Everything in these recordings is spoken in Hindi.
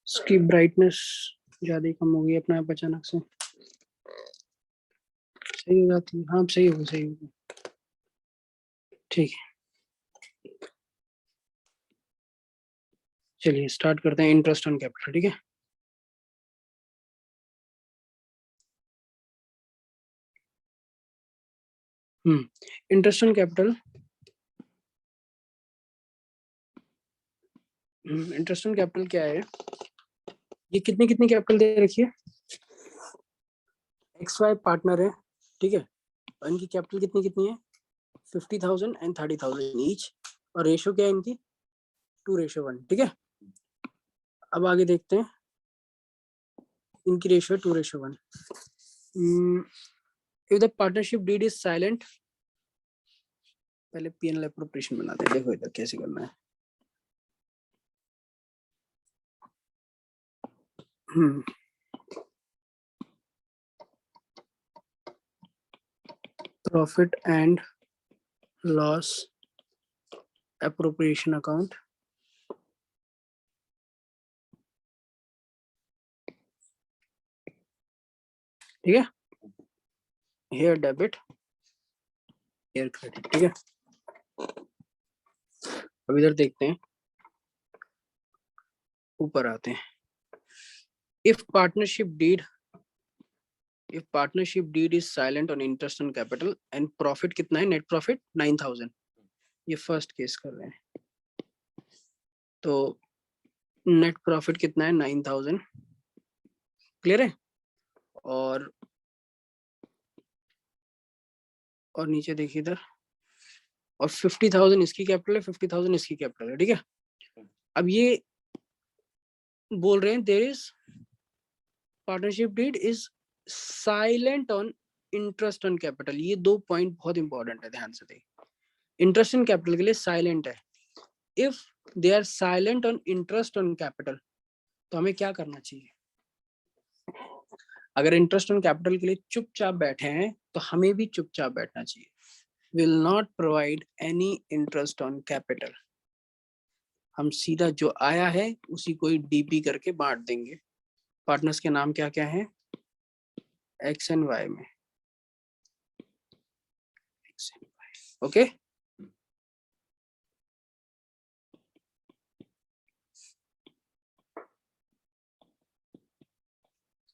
इसकी ब्राइटनेस ज्यादा ही कम हो गई अपने आप अचानक से। सही हो जाती है, हाँ सही होगी सही होगी। ठीक है चलिए स्टार्ट करते हैं इंटरेस्ट ऑन कैपिटल। ठीक है interest on capital. Interest on capital क्या है? ये कितनी कितनी कैपिटल दे रखी है? एक्स वाई पार्टनर है, ठीक है, और इनकी कैपिटल कितनी कितनी है? 50,000 एंड 30,000 ईच। और रेशो क्या है इनकी? 2:1। ठीक है, अब आगे देखते हैं। इनकी रेशो है 2:1। If the partnership deed is silent, पहले पीएनएल एप्रोप्रिएशन बनाते हैं। देखो इधर कैसे करना है। Profit and loss appropriation account. ठीक है, हेयर डेबिट हेयर क्रेडिट। ठीक है, अब इधर देखते हैं, ऊपर आते हैं। If partnership deed is silent on interest on capital and profit कितना है? Net profit 9,000। ये फर्स्ट केस कर रहे हैं, तो नेट प्रॉफिट कितना है? 9,000। क्लियर है? और नीचे देखिए इधर, और 50,000 इसकी कैपिटल है, 50,000 इसकी कैपिटल है। ठीक है, अब ये बोल रहे हैं there is partnership deed is silent on interest on capital. ये दो पॉइंट बहुत इंपॉर्टेंट है, ध्यान से देखिए। इंटरेस्ट ऑन कैपिटल के लिए साइलेंट है। If they are silent on interest on capital, तो हमें क्या करना चाहिए? अगर इंटरेस्ट ऑन कैपिटल के लिए चुपचाप बैठे हैं तो हमें भी चुपचाप बैठना चाहिए। Will not provide any interest on capital. हम सीधा जो आया है उसी को ही डीपी करके बांट देंगे। पार्टनर्स के नाम क्या क्या है? एक्स एंड वाई में, एक्स एंड वाई। ओके,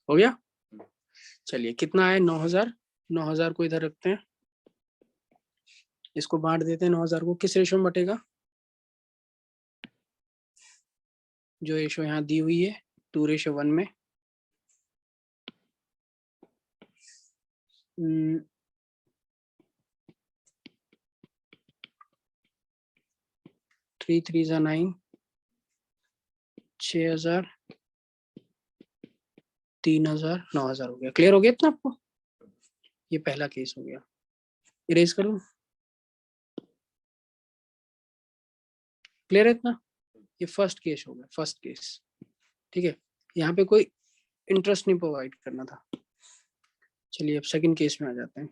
हो गया। चलिए कितना है? 9,000। 9,000 को इधर रखते हैं, इसको बांट देते हैं। 9,000 को किस रेशो में बटेगा? जो रेशो यहाँ दी हुई है 2:1 में। 3 3 9, 6,000, 3,000, 9,000 हो गया। क्लियर हो गया इतना आपको? ये पहला केस हो गया। इरेज कर लूं? क्लियर है इतना? ये फर्स्ट केस हो गया, फर्स्ट केस। ठीक है, यहाँ पे कोई इंटरेस्ट नहीं प्रोवाइड करना था। चलिए अब सेकंड केस में आ जाते हैं।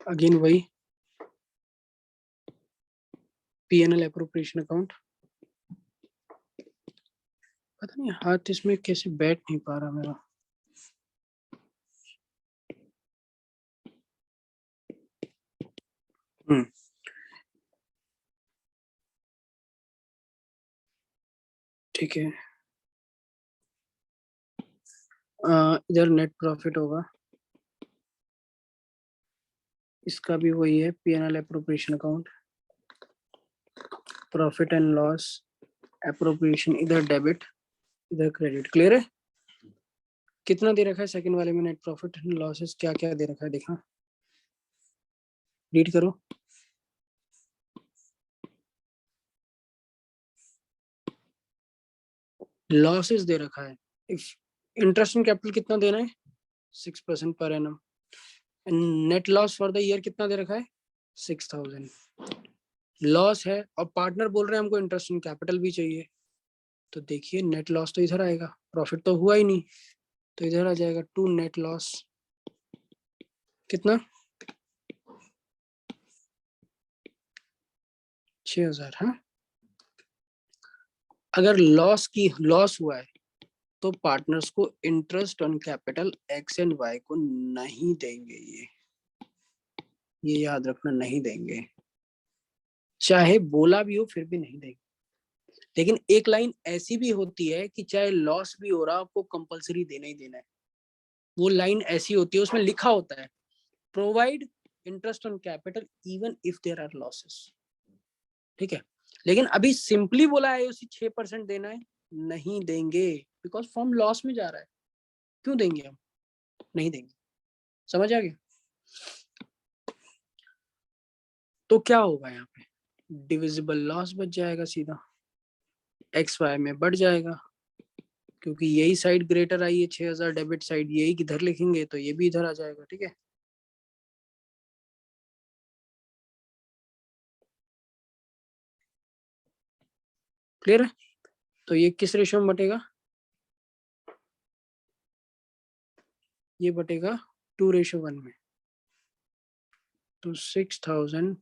अगेन वही पीएनएल एप्रोप्रिएशन अकाउंट। पता नहीं हाथ इसमें कैसे बैठ नहीं पा रहा मेरा। ठीक है, इधर नेट प्रॉफिट होगा, इसका भी वही है PNL appropriation account. Profit and loss appropriation, इधर डेबिट इधर क्रेडिट। क्लियर है? कितना दे रखा है सेकंड वाले में? नेट प्रॉफिट एंड लॉसेस क्या क्या दे रखा है देखा, रीड करो। लॉसेस दे रखा है। इफ इंटरेस्ट इन कैपिटल कितना देना है? 6% per annum. Net loss for the year कितना दे रखा है? 6,000। लॉस है और पार्टनर बोल रहे हैं हमको इंटरेस्ट इन कैपिटल भी चाहिए, तो देखिए नेट लॉस तो इधर आएगा, प्रॉफिट तो हुआ ही नहीं, तो इधर आ जाएगा 2 नेट लॉस कितना 6000। हाँ, अगर लॉस हुआ है तो पार्टनर्स को interest on capital X and Y को नहीं देंगे, ये याद रखना, नहीं देंगे, चाहे बोला भी हो फिर भी नहीं देंगे। लेकिन एक लाइन ऐसी भी होती है कि चाहे लॉस भी हो रहा आपको कंपलसरी देना ही देना है। वो लाइन ऐसी होती है, उसमें लिखा होता है provide interest on capital even if there are losses. ठीक है, लेकिन अभी सिंपली बोला है उसी 6% देना है, नहीं देंगे, बिकॉज फॉर्म लॉस में जा रहा है। क्यों देंगे हम, नहीं देंगे। समझ आ गया? तो क्या होगा यहाँ पे, डिविजिबल लॉस बच जाएगा सीधा, एक्स वाई में बढ़ जाएगा, क्योंकि यही साइड ग्रेटर आई है 6000 डेबिट साइड, यही किधर लिखेंगे तो ये भी इधर आ जाएगा। ठीक है, क्लियर है? तो ये किस रेशियो में बटेगा, ये बटेगा 2:1 में। तो 6000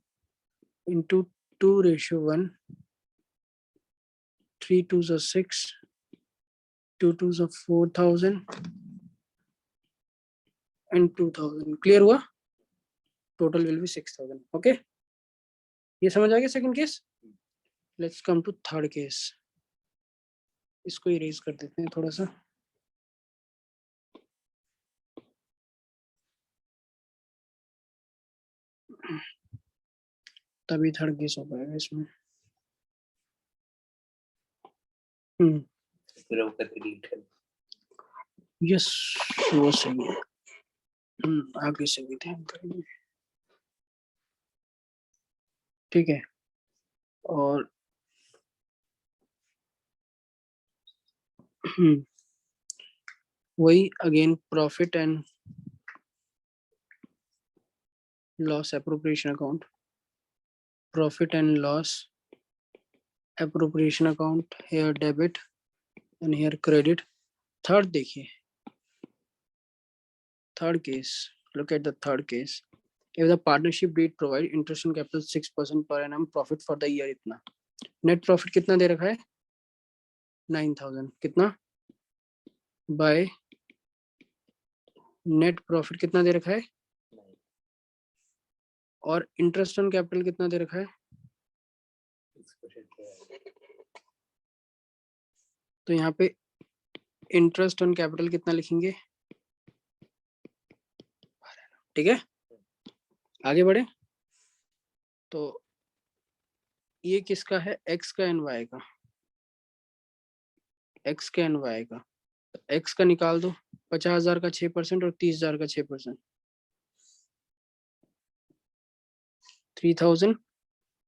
into 2:1, 3 2s are 6, 2 2s are 4000 and 2000। Clear हुआ? Total will be 6000। ओके, ये समझ आ गया second case. Let's come to third case. इसको इरेज कर देते हैं थोड़ा सा। तभी थर्ड केस हो पाएगा इसमें। यस, वो सही है। आगे से भी ध्यान करेंगे। ठीक है, और वही again profit and loss appropriation account, profit and loss appropriation account, here debit and here credit. Third देखिए, third case, look at the third case. If the partnership did provide interest on capital 6% per annum, profit for the year इतना, net profit कितना दे रखा है 9000, कितना बाय net profit कितना दे रखा है, और इंटरेस्ट ऑन कैपिटल कितना दे रखा है। तो यहाँ पे इंटरेस्ट ऑन कैपिटल कितना लिखेंगे, ठीक है। आगे बढ़े, तो ये किसका है, एक्स का एंड वाई का, एक्स का एंड वाई का। तो एक्स का निकाल दो, 50,000 का 6% और 30,000 का 6%, 3000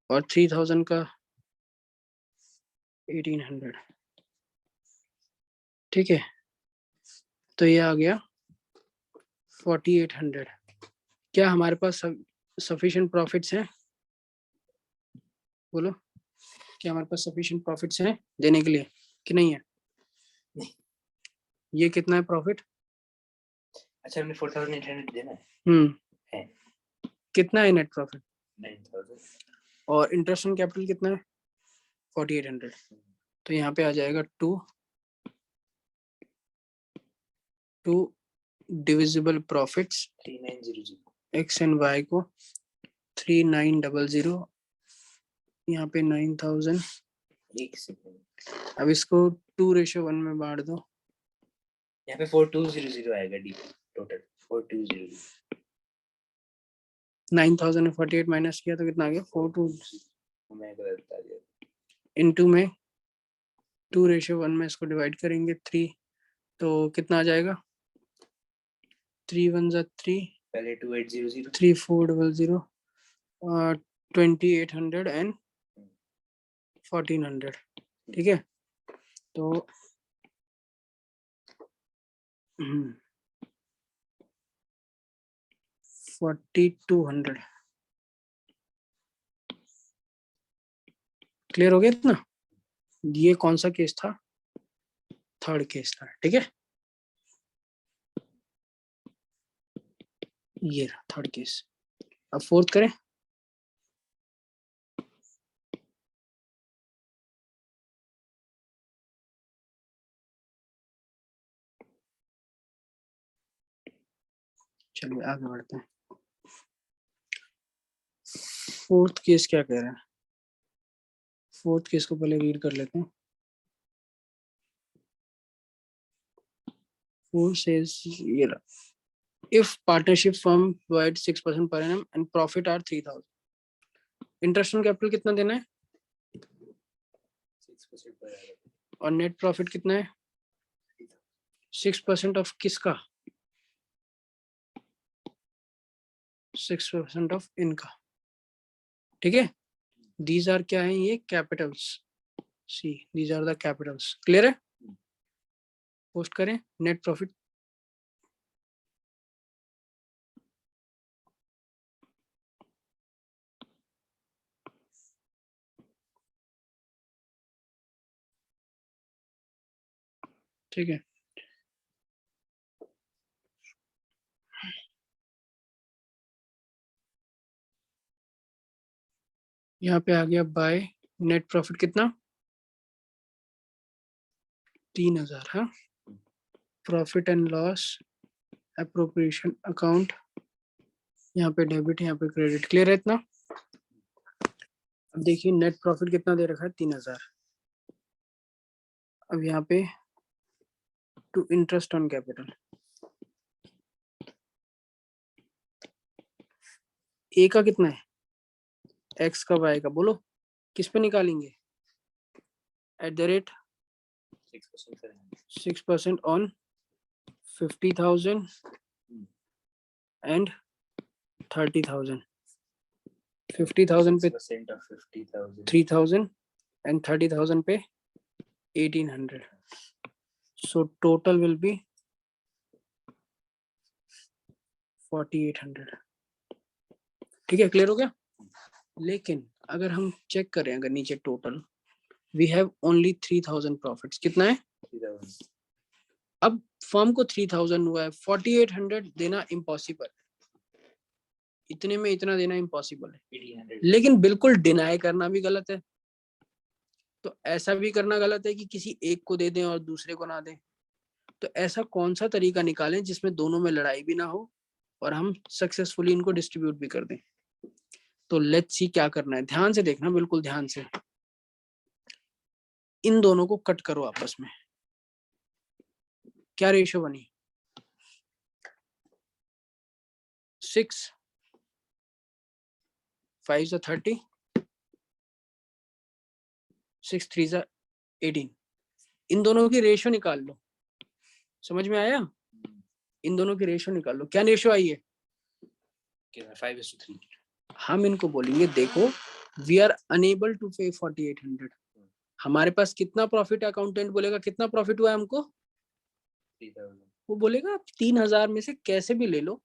और 3000 का 1800। ठीक है, तो ये आ गया 4800। क्या हमारे पास सफिशिएंट प्रॉफिट्स हैं, बोलो, क्या हमारे पास सफिशिएंट प्रॉफिट्स हैं देने के लिए कि नहीं है? नहीं। ये कितना है प्रॉफिट? अच्छा, हमने 4800 देना है। कितना है नेट प्रॉफिट? 9000। और इंटरेस्ट ऑन कैपिटल कितना है? 4800। तो यहाँ पे आ जाएगा 2 divisible profits 3900, X and Y को 3900, यहाँ पे 9000। एक सेकंड, अब इसको 2:1 में बांट दो, यहाँ पे 4200 आएगा डी टोटल 4200। 9000 में 48 माइनस किया तो कितना आ गया 42 इनटू में 2:1 में इसको डिवाइड करेंगे 3, तो कितना आ जाएगा 3 1 जा 3, पहले 2800, 3400, 2800 एंड 1400। ठीक है, तो 4200। क्लियर हो गया इतना? ये कौन सा केस था, थर्ड केस था। ठीक है, ये थर्ड केस। अब फोर्थ करें। चलिए आगे बढ़ते हैं। फोर्थ केस क्या कह रहा है? फोर्थ केस को पहले रीड कर लेते हैं। फोर्थ सेज ये रहा, if partnership firm provides 6% per annum and profit are 3000, interest on capital कितना देना है? 6% per annum. और नेट प्रॉफिट कितना है? 6% ऑफ किसका? 6% ऑफ इनका। ठीक है, दीज आर क्या है? ये capitals. See these are the capitals. Clear है? पोस्ट करें नेट प्रॉफिट। ठीक है, यहाँ पे आ गया बाय नेट प्रॉफिट कितना? 3000। हाँ, profit and loss appropriation account, यहाँ पे डेबिट, यहाँ पे क्रेडिट। क्लियर है इतना? अब देखिए नेट प्रॉफिट कितना दे रखा है? 3000। अब यहाँ पे टू इंटरेस्ट ऑन कैपिटल, ए का कितना है? एक्स का वाई का, बोलो किस पे निकालेंगे? At the rate 6% on 50,000 and 30,000। 50,000 पे 6% of 50,000. 3,000 एंड 30,000 पे 1,800। So total will B 4,800। ठीक है, क्लियर हो गया? लेकिन अगर हम चेक करें, अगर नीचे total we have only 3,000 profits. कितना है? 3,000. अब फर्म को 3,000 हुआ है, 4,800 देना इम्पॉसिबल। इतने में इतना देना इम्पॉसिबल है, 1,800. लेकिन बिल्कुल डिनाई करना भी गलत है। तो ऐसा भी करना गलत है कि किसी एक को दे दें और दूसरे को ना दें। तो ऐसा कौन सा तरीका निकालें जिसमें दोनों में लड़ाई भी ना हो और हम सक्सेसफुली इनको डिस्ट्रीब्यूट भी कर दें। तो लेट्स सी क्या करना है। ध्यान से देखना, बिल्कुल ध्यान से। इन दोनों को कट करो आपस में। क्या रेशियो बनी? 6 5 30, 6 3 18। इन दोनों की रेशियो निकाल लो। समझ में आया? इन दोनों की रेशियो निकाल लो। क्या रेशियो आई है? 5:3. हम इनको बोलेंगे देखो वी आर अनेबल टू पे 4,800। हमारे पास कितना प्रॉफिट? अकाउंटेंट बोलेगा कितना प्रॉफिट हुआ है हमको? 3,000. वो बोलेगा आप 3,000 में से कैसे भी ले लो,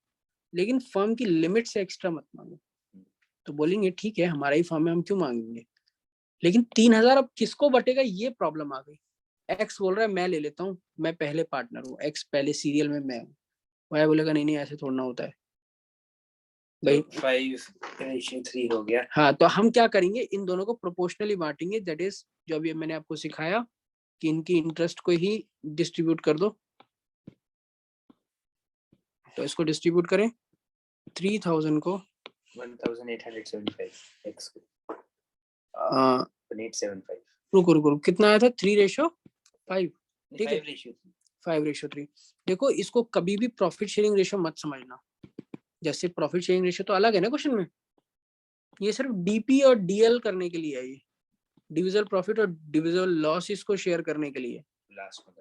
लेकिन फर्म की लिमिट से एक्स्ट्रा मत मांगो। तो बोलेंगे ठीक है, हमारा ही फर्म है, हम क्यों मांगेंगे। लेकिन 3,000 अब किसको बटेगा, ये प्रॉब्लम आ गई। एक्स बोल रहा है मैं ले लेता हूँ, मैं पहले पार्टनर हूँ, एक्स पहले सीरियल में मैं हूँ। वाई बोलेगा नहीं नहीं ऐसे थोड़ा ना होता है भाई। 5:3 हो गया। हाँ, तो हम क्या करेंगे, इन दोनों को प्रोपोर्शनली बांटेंगे। दैट इज जो अभी मैंने आपको सिखाया कि इनकी इंटरेस्ट को ही डिस्ट्रीब्यूट कर दो। तो इसको डिस्ट्रीब्यूट करें। 3,000 को 1,875 x को 1,875. रुको रुको रुको, कितना आया था? 3:5। ठीक है, 5:3. 5:3। देखो इसको कभी भी प्रॉफिट शेयरिंग रेशियो मत समझना। जैसे प्रॉफिट शेयरिंग रेशियो तो अलग है ना क्वेश्चन में, ये सिर्फ डीपी और डीएल करने के लिए है। ये डिविजल प्रॉफिट और डिविजल लॉस इसको शेयर करने के लिए।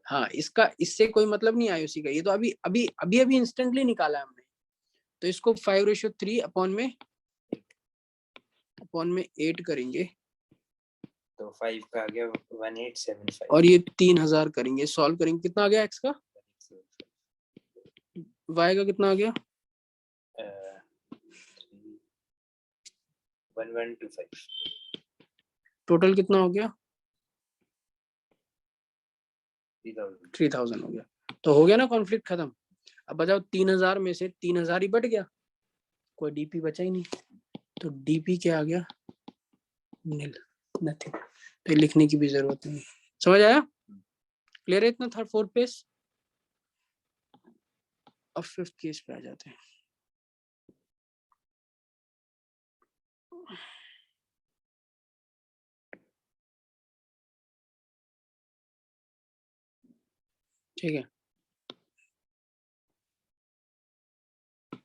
हाँ, इसका इससे कोई मतलब नहीं आईओसी का। ये तो अभी अभी अभी अभी इंस्टेंटली निकाला हमने। तो इसको 5:3 अपॉन में 8 करेंगे तो 5 का आ गया 1,875. और ये 3,000 करेंगे, सॉल्व करेंगे। कितना आ गया एक्स का? वाई का कितना आ गया? 1,125. टोटल कितना हो गया? 3,000. 3,000 हो गया। तो हो गया ना कॉन्फ्लिक्ट खत्म। अब बताओ 3,000 में से 3,000 ही बट गया, कोई डीपी बचा ही नहीं, तो डीपी क्या आ गया, नील, नथिंग, तो लिखने की भी जरूरत नहीं। समझ आया, क्लियर है इतना था फोर्थ पेज। अब फिफ्थ केस पे आ जाते हैं। ठीक है,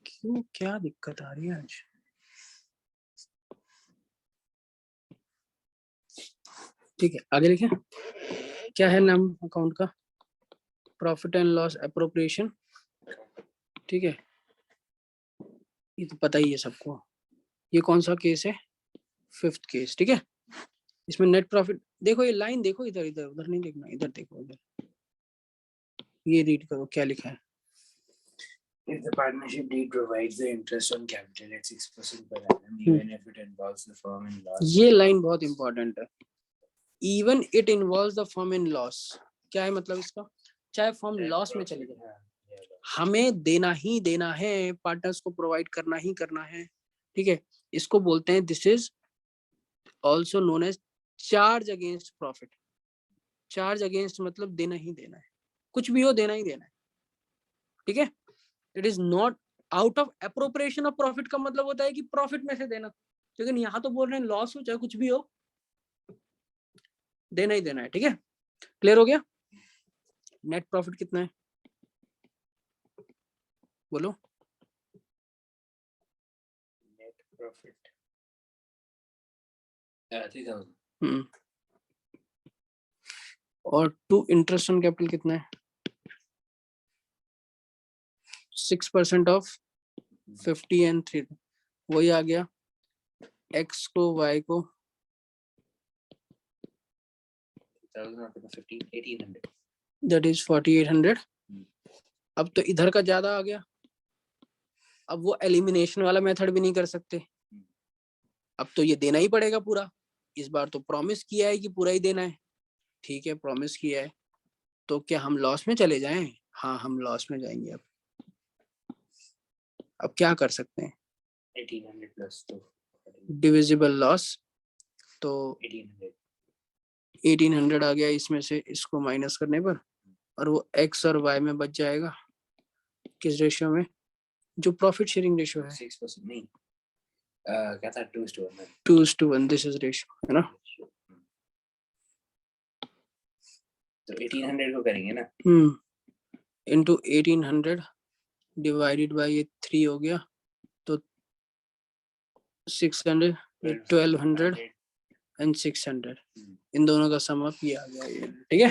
क्यों क्या दिक्कत आ रही है आज। ठीक है, आगे लिखें, क्या है नाम अकाउंट का, प्रॉफिट एंड लॉस एप्रोप्रिएशन। ठीक है, ये तो पता ही है सबको। ये कौन सा केस है, फिफ्थ केस। ठीक है, इसमें नेट प्रॉफिट देखो, ये लाइन देखो, इधर इधर उधर नहीं देखना, इधर देखो, इधर ये रीड करो क्या लिखा है। If the partnership deed provides the interest on capital at 6% per annum, even if it involves the firm in loss. ये लाइन बहुत इंपॉर्टेंट है, even it involves the firm in loss. क्या है मतलब इसका, चाहे फर्म लॉस में चली जाए, हमें देना ही देना है, पार्टनर्स को प्रोवाइड करना ही करना है। ठीक है, इसको बोलते हैं, this is also known as charge against profit. Charge against मतलब देना ही देना है, कुछ भी हो देना ही देना है। ठीक है, it is not out of appropriation of profit का मतलब होता है कि प्रॉफिट में से देना, लेकिन यहाँ तो बोल रहे हैं लॉस हो चाहे कुछ भी हो, देना ही देना है। ठीक है, क्लियर हो गया। नेट प्रॉफिट कितना है बोलो, Net profit 3000. और टू इंटरेस्ट ऑन कैपिटल कितना है, 6% ऑफ 50 एंड 3, वही आ गया, x को y को 1800. That is 4800। अब तो इधर का ज्यादा आ गया, अब वो एलिमिनेशन वाला मेथड भी नहीं कर सकते, अब तो ये देना ही पड़ेगा पूरा। इस बार तो प्रॉमिस किया है कि पूरा ही देना है। ठीक है, प्रॉमिस किया है, तो क्या हम लॉस में चले जाएं, हाँ हम लॉस में जाएंगे। अब क्या कर सकते हैं, 1800 plus 2. डिविजिबल लॉस, तो 1800. 1800 आ गया इसमें से, इसको माइनस करने पर, और वो x और y में बच जाएगा, किस रेशियो में, जो प्रॉफिट शेयरिंग रेशियो है 6% नहीं, क्या था, 2:1. 2:1, दिस इज रेशियो है ना। तो 1800 को करेंगे ना, इनटू 1800 डिवाइडेड बाय ये 3 हो गया, तो 600, 1200 एंड 600, इन दोनों का सम अप ये आ गया ये। ठीक है,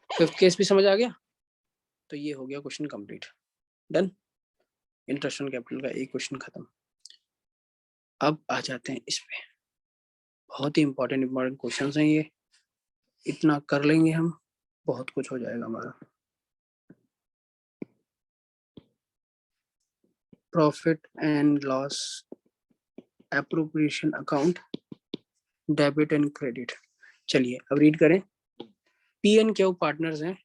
फिफ्थ केस भी समझ आ गया, तो ये हो गया question complete, done. Interest on capital का एक क्वेश्चन खत्म। अब आ जाते हैं इस पे, बहुत ही इंपॉर्टेंट क्वेश्चंस हैं ये, इतना कर लेंगे हम, बहुत कुछ हो जाएगा हमारा। Profit and loss appropriation account, debit and credit. चलिए अब रीड करें। पी एंड क्यू पार्टनर्स हैं,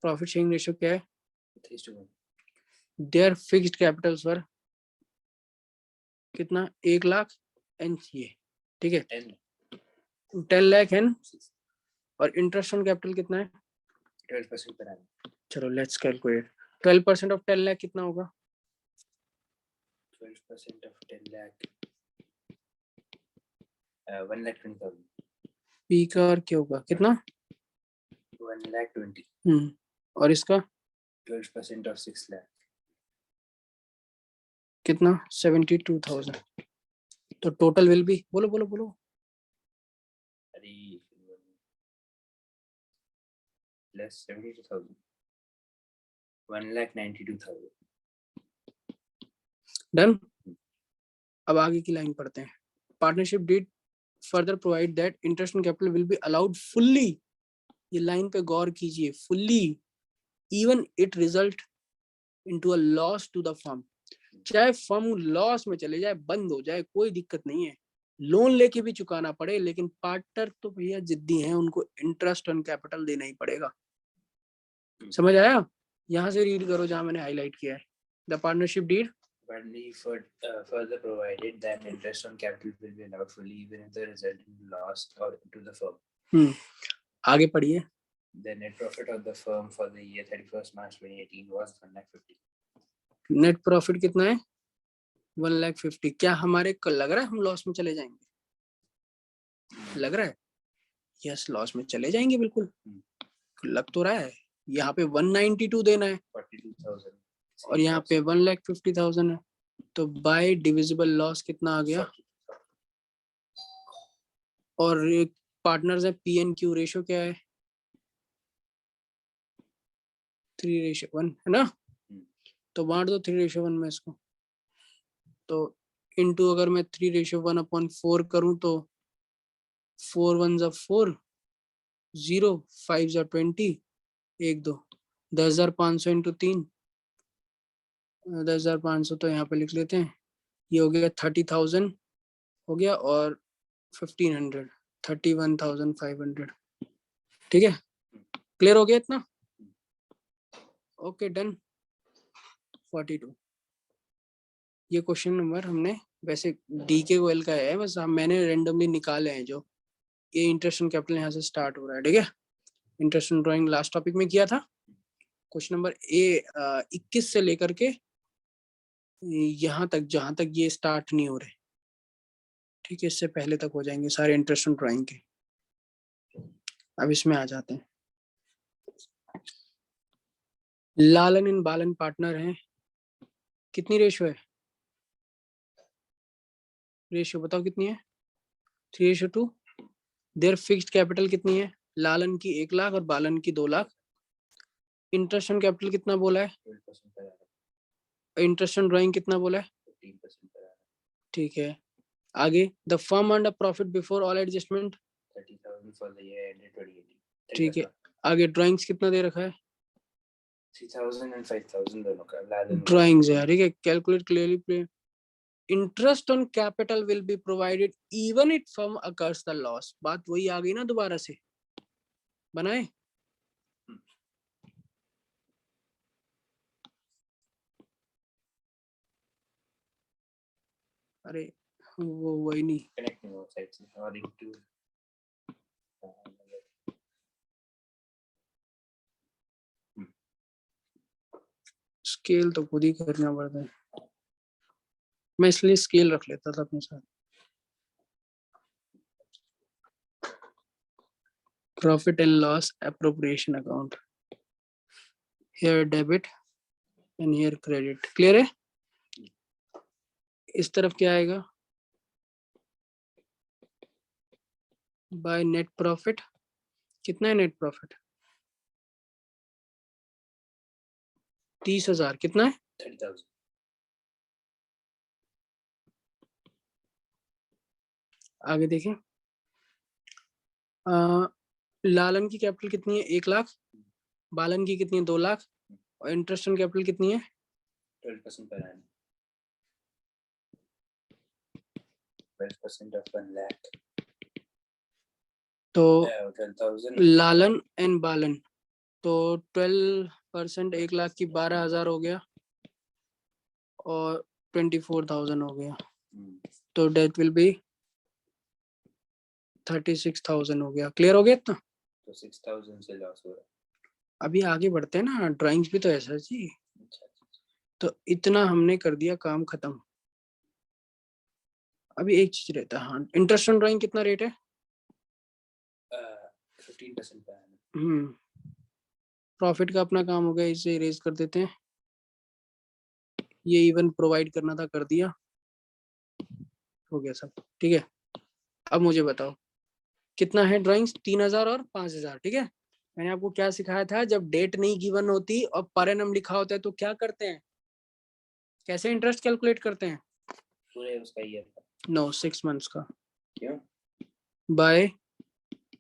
प्रॉफिट शेयरिंग रेशियो क्या है, 3:1. देयर फिक्स्ड कैपिटल्स वर कितना, 1 लाख एंड ये, ठीक है 10 लाख एंड, और इंटरेस्ट ऑन कैपिटल कितना है 12% per annum. चलो लेट्स कैलकुलेट, 12% ऑफ 10 लाख कितना होगा, 12% of 10 lakh, 1,20,000. पी का और क्यू का कितना, 1,20,000. और इसका 12% of 6 lakh. कितना 72,000, तो टोटल विल बी, बोलो बोलो बोलो, Less 72,000. 1,92,000. डन। अब आगे की लाइन पढ़ते हैं। Partnership deed further provide that interest on capital will be allowed fully, ये लाइन पे गौर कीजिए, fully even it result into a loss to the firm, चाहे फर्म लॉस में चले जाए, बंद हो जाए, कोई दिक्कत नहीं है, लोन लेके भी चुकाना पड़े, लेकिन पार्टनर तो भैया जिद्दी हैं, उनको इंटरेस्ट ऑन कैपिटल देना ही पड़ेगा। समझ आया, यहां से रीड करो जहां मैंने हाईलाइट किया है, the partnership deed Burnley further provided that interest on capital will be allowed fully even if the resultant loss or to the firm. आगे पढ़िए. The net profit of the firm for the year 31st March 2018 was 150. Net profit कितना है? 150. क्या हमारे को लग रहा है हम लॉस में चले जाएंगे? लग रहा है? यस, लॉस में चले जाएंगे बिल्कुल. लग तो रहा है. यहाँ पे 192 देना है 42,000 और यहाँ पे 1,50,000 है. तो बाय डिविजिबल लॉस कितना आ गया? और पार्टनर्स है, पी एन क्यू रेशियो क्या है? 3:1 है ना. तो बांट दो 3:1 में इसको. तो इनटू अगर मैं 3:1/4 करूं तो 4 1 जा 4, 0 5 जा 20, 1 2 10,500 इंटू 3, 10,500 तो यहाँ पे लिख लेते हैं. ये हो गया 30,000 हो गया और 1,500 31,500. ठीक है, क्लियर हो गया इतना? Okay, done. 42. ये क्वेश्चन नंबर हमने वैसे डी के गोयल का है, बस मैंने रेंडमली निकाले हैं जो. ये इंटरेस्ट ऑन कैपिटल यहाँ से स्टार्ट हो रहा है. ठीक है, interest on drawing last topic में किया था. क्वेश्चन नंबर 21 से लेकर के यहाँ तक जहां तक ये स्टार्ट नहीं हो रहे. ठीक है, इससे पहले तक हो जाएंगे सारे इंटरेस्ट ऑन ड्राइंग के. अब इसमें आ जाते हैं. लालन एंड बालन पार्टनर हैं. कितनी रेशियो है? रेशियो बताओ कितनी है? 3:2. देयर फिक्स्ड कैपिटल कितनी है? लालन की 1 लाख और बालन की 2 लाख. इंटरेस्ट ऑन कैपिटल कितना बोला है? 12% per annum. Interest on drawing कितना बोला है? 15% per annum. ठीक है, आगे. The firm earned a profit before all adjustment. 30,000 for the year ended 2018. ठीक है, आगे ड्राइंग्स कितना दे रखा है? 3,000 and 5,000 दोनों का. लालन ड्राइंग्स है. ठीक है, calculate clearly. Play interest on capital will be provided even it firm occurs the loss. बात वही आ गई ना, दोबारा से बनाए. अरे वो वही नहीं. connect नहीं हो साइड से और into स्केल तो खुद ही करना पड़ता है. मैं इसलिए स्केल रख लेता था अपने साथ. Profit and loss appropriation account. Here debit and here credit. Clear है? इस तरफ क्या आएगा? By net profit. कितना है नेट प्रॉफिट? 30,000. कितना है? 30,000. आगे देखें. लालन की कैपिटल कितनी है? 1 लाख. बालन की कितनी है? 2 लाख. और इंटरेस्ट ऑन कैपिटल कितनी है? 12% per annum. 12% of 1 lakh. तो 12,000. लालन एंड बालन. तो 12% 1 लाख की 12,000 हो गया और 24,000 हो गया. तो डेट विल बी 36,000 हो गया. क्लियर हो गया इतना? तो 6,000 से लॉस हो रहा है. अभी आगे बढ़ते हैं ना, ड्राइंग्स भी तो ऐसा जी. तो इतना हमने कर दिया, काम खत्म. अभी एक चीज रहता है. हाँ, इंटरेस्ट ऑन ड्राइंग कितना रेट है? 15% per annum. प्रॉफिट का अपना काम हो गया, इसे इरेज कर देते हैं. ये इवन प्रोवाइड करना था, कर दिया, हो गया सब. ठीक है, अब मुझे बताओ कितना है ड्राइंग्स? 3,000 और 5,000. ठीक है, मैंने आपको क्या सिखाया था? जब डेट नहीं गिवन होती और पर एनम लिखा होता है तो क्या करते हैं? कैसे इंटरेस्ट कैलकुलेट करते हैं? पूरे उसका ईयर का. नो, 6 मंथ्स का. क्यों? बाय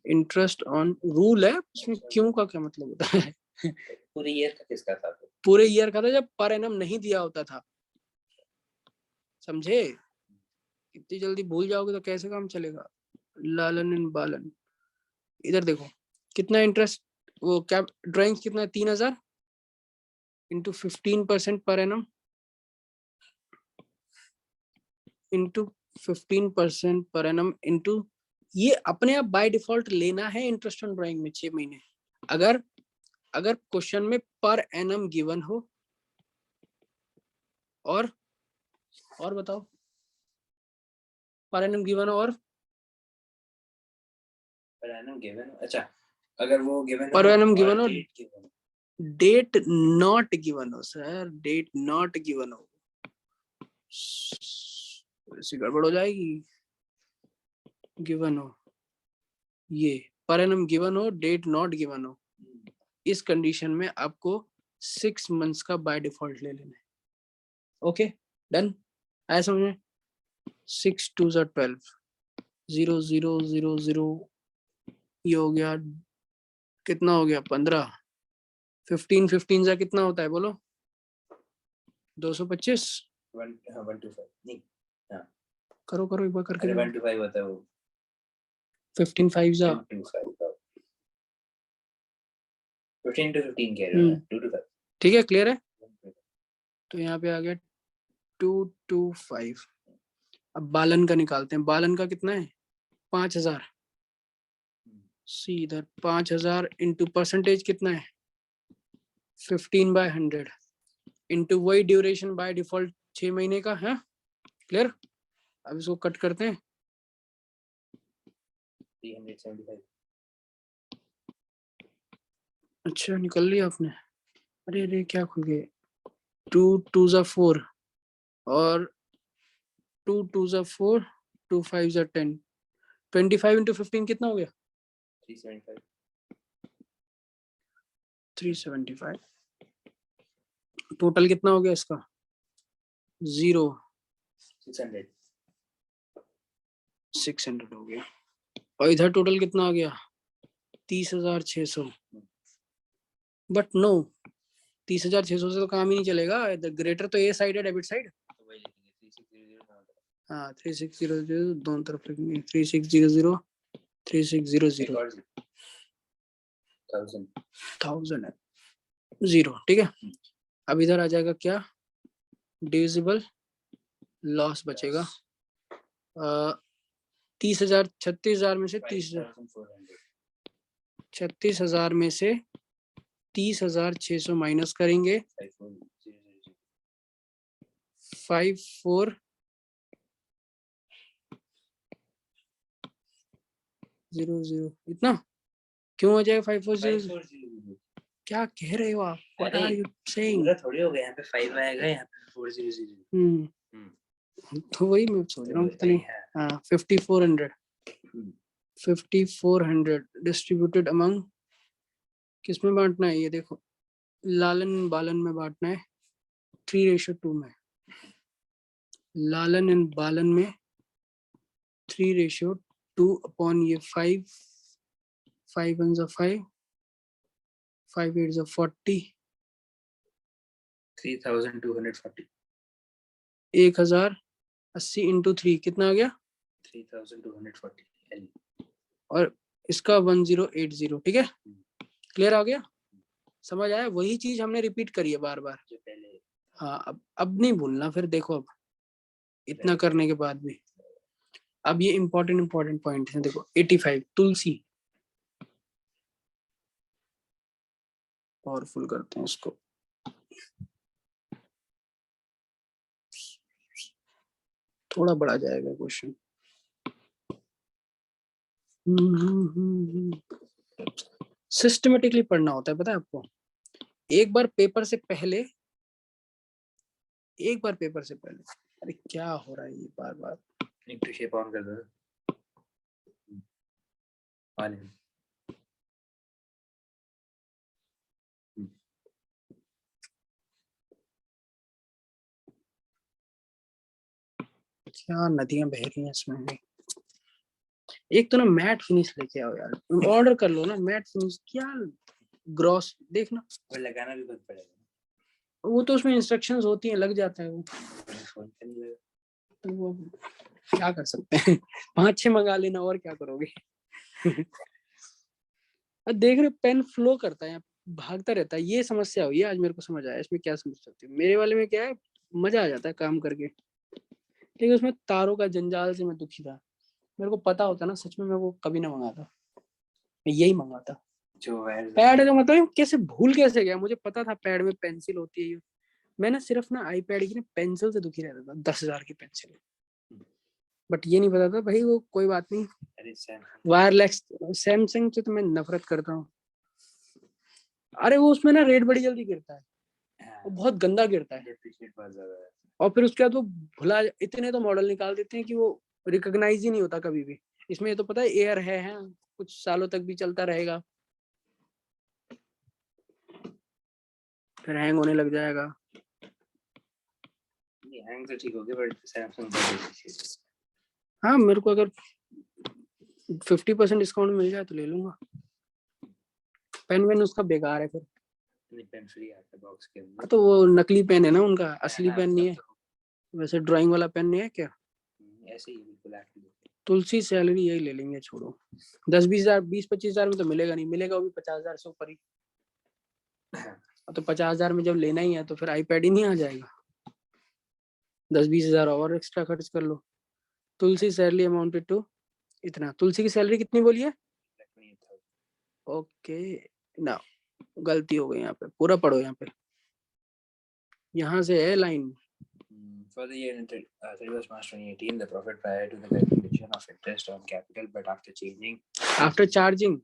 इंटरेस्ट ऑन रूल है. इसमें क्यों का क्या मतलब होता है? पूरे ईयर का किसका था? पूरे ईयर का था जब पर एनम नहीं दिया होता था. समझे? इतनी जल्दी भूल जाओगे तो कैसे काम चलेगा? लालन एंड बालन. इधर देखो कितना इंटरेस्ट, वो क्या ड्राइंग्स कितना है? 3,000 into 15% per annum. Into 15% per annum into, ये अपने आप बाय डिफॉल्ट लेना है इंटरेस्ट ऑन ड्राइंग में 6 महीने। अगर अगर क्वेश्चन में पर एनम गिवन हो और बताओ, पर एनम गिवन और पर एनम गिवन, अच्छा अगर वो गिवन पर एनम गिवन और date given, date not given हो सर, डेट नॉट गिवन हो, ऐसी गड़बड़ हो जाएगी। गिवन हो, ये पर एनम गिवन हो, डेट नॉट गिवन हो, इस कंडीशन में आपको 6 मंथ्स का बाय डिफॉल्ट ले लेना है। ओके डन, आया समझ में? 6 2 12, 0 0 0 0, ये हो गया, कितना हो गया 15, 15 15 से कितना होता है बोलो? 225। 125 नहीं, करो करो एक बार करके। 125 होता है वो, 15 5 जा 15 to 15 कह रहे हो ना, 2 to 5, ठीक है, क्लियर है? तो यहाँ पे आ गया 2 2 5। अब बालन का निकालते हैं, बालन का कितना है? 5000। सी इधर 5000 इंटू परसेंटेज कितना है? 15/100 इंटू वही ड्यूरेशन बाय डिफॉल्ट 6 महीने का है। क्लियर? अब इसको कट करते हैं। 375। अच्छा निकल लिया आपने? अरे अरे क्या खुल गए? 2 2 4 और 2 2 4, 2 5 10, 25 इंटू 15 कितना हो गया? 375। 375। टोटल कितना हो गया इसका? 0 600। 600 हो गया। और इधर टोटल कितना हो गया? 30,600। बट नो, 30,600 से तो काम ही नहीं चलेगा। द ग्रेटर तो ए साइड है, डेबिट साइड। हाँ 3600 दोनों तरफ लिखेंगे, 3600 3600 1000 है, 0। ठीक है, अब इधर आ जाएगा क्या? डिविजिबल लॉस बचेगा 30,000, 36,000 में से 36,000 में से 30,600 माइनस करेंगे 5400 इतना क्यों हो जाएगा? 5400 क्या कह रहे हो आप? What are you saying? पूरा थोड़ी हो गया, यहाँ पे 5 आएगा, यहाँ पे 400। तो वही मैं सोच रहा हूँ कितनी। हाँ 5400 डिस्ट्रीब्यूटेड अमंग, किसमें बांटना है ये देखो, लालन बालन में बांटना है 3:2 में। लालन एंड बालन में 3:2 अपॉन ये 5 5 1 5 5 8 40, 3240। 1080 इंटू 3 कितना आ गया? 3240। और इसका 1080। ठीक है, क्लियर आ गया? समझ आया? वही चीज हमने रिपीट करी है बार बार। जो पहले, हाँ अब नहीं भूलना फिर। देखो अब इतना करने के बाद भी, अब ये इम्पोर्टेंट पॉइंट है। देखो 85 तुलसी, पावरफुल करते हैं इसको। थोड़ा बढ़ा जाएगा क्वेश्चन। सिस्टमेटिकली पढ़ना होता है, पता है आपको। एक बार पेपर से पहले, अरे क्या हो रहा है ये बार बार? नीड टू शेप ऑन कर दो। क्या नदियां बह रही हैं इसमें। एक तो ना मैट फिनिश लेके आओ यार, ऑर्डर कर लो ना मैट फिनिश। क्या ग्रॉस देखना, वो लगाना भी बहुत पड़ेगा। वो तो उसमें इंस्ट्रक्शंस होती हैं, लग जाता है वो। तो वो क्या कर सकते हैं 5-6 मंगा लेना, और क्या करोगे देख रहे पेन फ्लो करता है, भागता रहता है। ये समस्या हुई है आज, मेरे को समझ आया। इसमें क्या समझ सकते हो? मेरे वाले में क्या है, मजा आ जाता है काम करके। लेकिन उसमें तारों का जंजाल से मैं दुखी था। मेरे को पता होता ना सच में, मैं वो कभी ना मंगाता, मैं यही मंगाता। जो wires पैड का मतलब कैसे भूल कैसे गया, मुझे पता था पैड में पेंसिल होती है ये। मैं ना सिर्फ ना आईपैड की ना पेंसिल से दुखी रहता था, 10,000 की पेंसिल। बट ये नहीं पता था भाई वो कोई बात नहीं, अरे वायरलेस। सैमसंग से तो मैं नफरत करता हूँ। अरे वो उसमें ना रेट बड़ी जल्दी गिरता है, वो बहुत गंदा गिरता है। डेप्रिशिएट बहुत ज्यादा है। और फिर उसके बाद वो भुला, इतने तो मॉडल निकाल देते हैं कि वो रिकॉग्नाइज ही नहीं होता कभी भी। इसमें ये तो पता है एयर है, कुछ सालों तक भी चलता रहेगा, फिर हैंग होने लग जाएगा। ये हैंग तो ठीक हो गया, बट सैमसंग बहुत डेप्रिशिएट। हाँ मेरे को अगर 50% डिस्काउंट मिल जाए तो ले लूंगा। पेन वेन उसका बेकार है फिर। पेन फ्री आता है बॉक्स के अंदर। तो वो नकली पेन है ना उनका, असली हाँ, पेन नहीं है। वैसे ड्राइंग वाला पेन नहीं है क्या? ऐसे ही बिल्कुल एक्चुअली। तुलसी सैलरी यही ले लेंगे, छोड़ो। 10-20 हजार, 20-25 हजार में तो मिलेगा नहीं, मिलेगा वो भी 50,000 से ऊपर ही। तो 50,000 में जब लेना ही है तो फिर आईपैड ही नहीं आ जाएगा। 10-20 हजार और एक्स्ट्रा खर्च कर लो। तुलसी सैलरी अमाउंटेड टू इतना। तुलसी की सैलरी कितनी बोली है? ओके ना, गलती हो गई यहाँ पे, पूरा पढ़ो यहाँ पे, यहाँ से है line. For the year ended 31st March 2018, the profit prior to the calculation of interest on capital, but after charging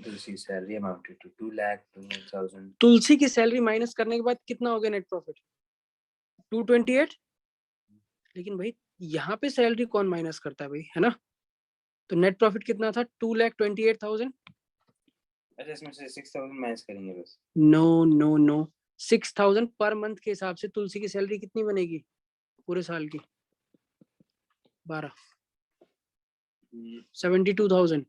Tulsi's salary amounted to 2,02,000. तुलसी की सैलरी माइनस करने के बाद कितना हो गया नेट प्रॉफिट? 228। लेकिन भाई यहाँ पे सैलरी कौन माइनस करता है भाई, है ना? तो नेट प्रॉफिट कितना था? 2,28,000। अच्छा, इसमें से 6,000 माइनस करेंगे बस। No no no, 6,000 per month के हिसाब से तुलसी की सैलरी कितनी बनेगी पूरे साल की? 12, 72,000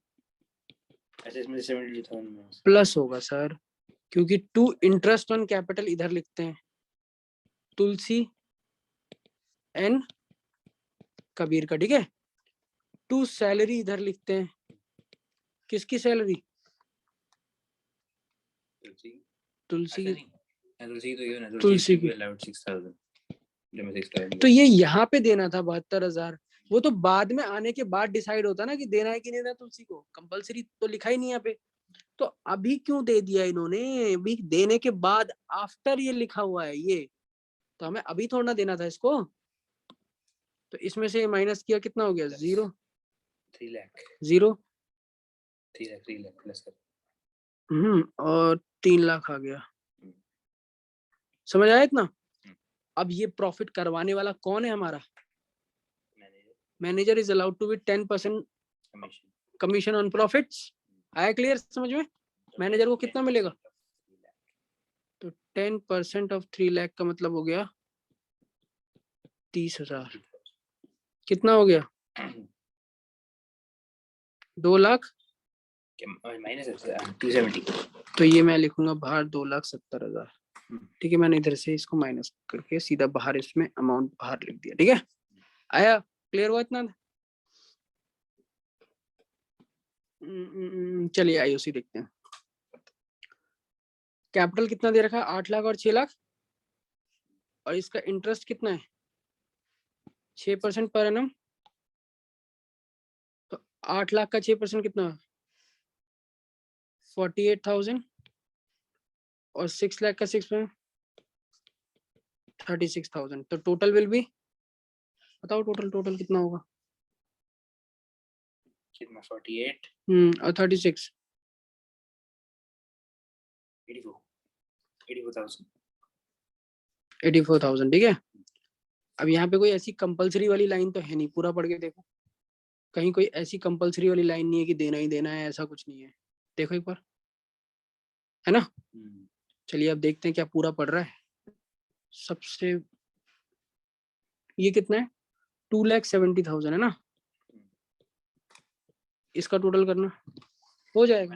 अच्छा, इसमें से 72,000 प्लस होगा सर, क्योंकि टू इंटरेस्ट ऑन कैपिटल इधर लिखते हैं, तुलसी एन कबीर का, ठीक है। टू सैलरी इधर लिखते हैं, किसकी सैलरी? तुलसी की। तुलसी की अलाउड 6,000। तो ये यहाँ पे देना था 72,000। वो तो बाद में आने के बाद डिसाइड होता ना कि देना है कि नहीं देना तुलसी को, कंपलसरी तो लिखा ही नहीं यहाँ पे। तो अभी क्यों दे दिया इन्होंने? अभी देने के बाद आफ्टर ये लिखा हुआ है ये, तो हमें अभी थोड़ा ना देना था इसको। तो इसमें से माइनस किया, कितना हो गया? 0 3 लाख 0 3 लाख प्लस कर। और 3 लाख आ गया। समझ आया इतना? अब ये प्रॉफिट करवाने वाला कौन है हमारा? Manager is allowed to be 10% commission on profits. आया क्लियर समझ में? मैनेजर को कितना मिलेगा? तो 10% ऑफ 3 लाख का मतलब हो गया 30,000। कितना हो गया? 2 लाख माइनस 270। तो ये मैं लिखूंगा बाहर 2,70,000। ठीक है, मैंने इधर से इसको माइनस करके सीधा बाहर इसमें अमाउंट बाहर लिख दिया। ठीक है, आया क्लियर हुआ इतना? चलिए आईओसी देखते हैं। कैपिटल कितना दे रखा है? 8 लाख और 6 लाख। और इसका इंटरेस्ट कितना है? 6% पर एनम। तो 8 लाख का 6% कितना? 48,000। और 6 लाख का 6%, 36,000। तो टोटल विल भी, बताओ टोटल कितना होगा? कितना? 48 और 36, 84,000। ठीक है, अब यहाँ पे कोई ऐसी कंपलसरी वाली लाइन तो है नहीं, पूरा पढ़ के देखो, कहीं कोई ऐसी कंपलसरी वाली लाइन नहीं है कि देना ही देना है, ऐसा कुछ नहीं है। देखो एक बार, है ना? चलिए अब देखते हैं क्या पूरा पड़ रहा है। सबसे ये कितना है? 2,70,000 है ना? इसका टोटल करना हो जाएगा,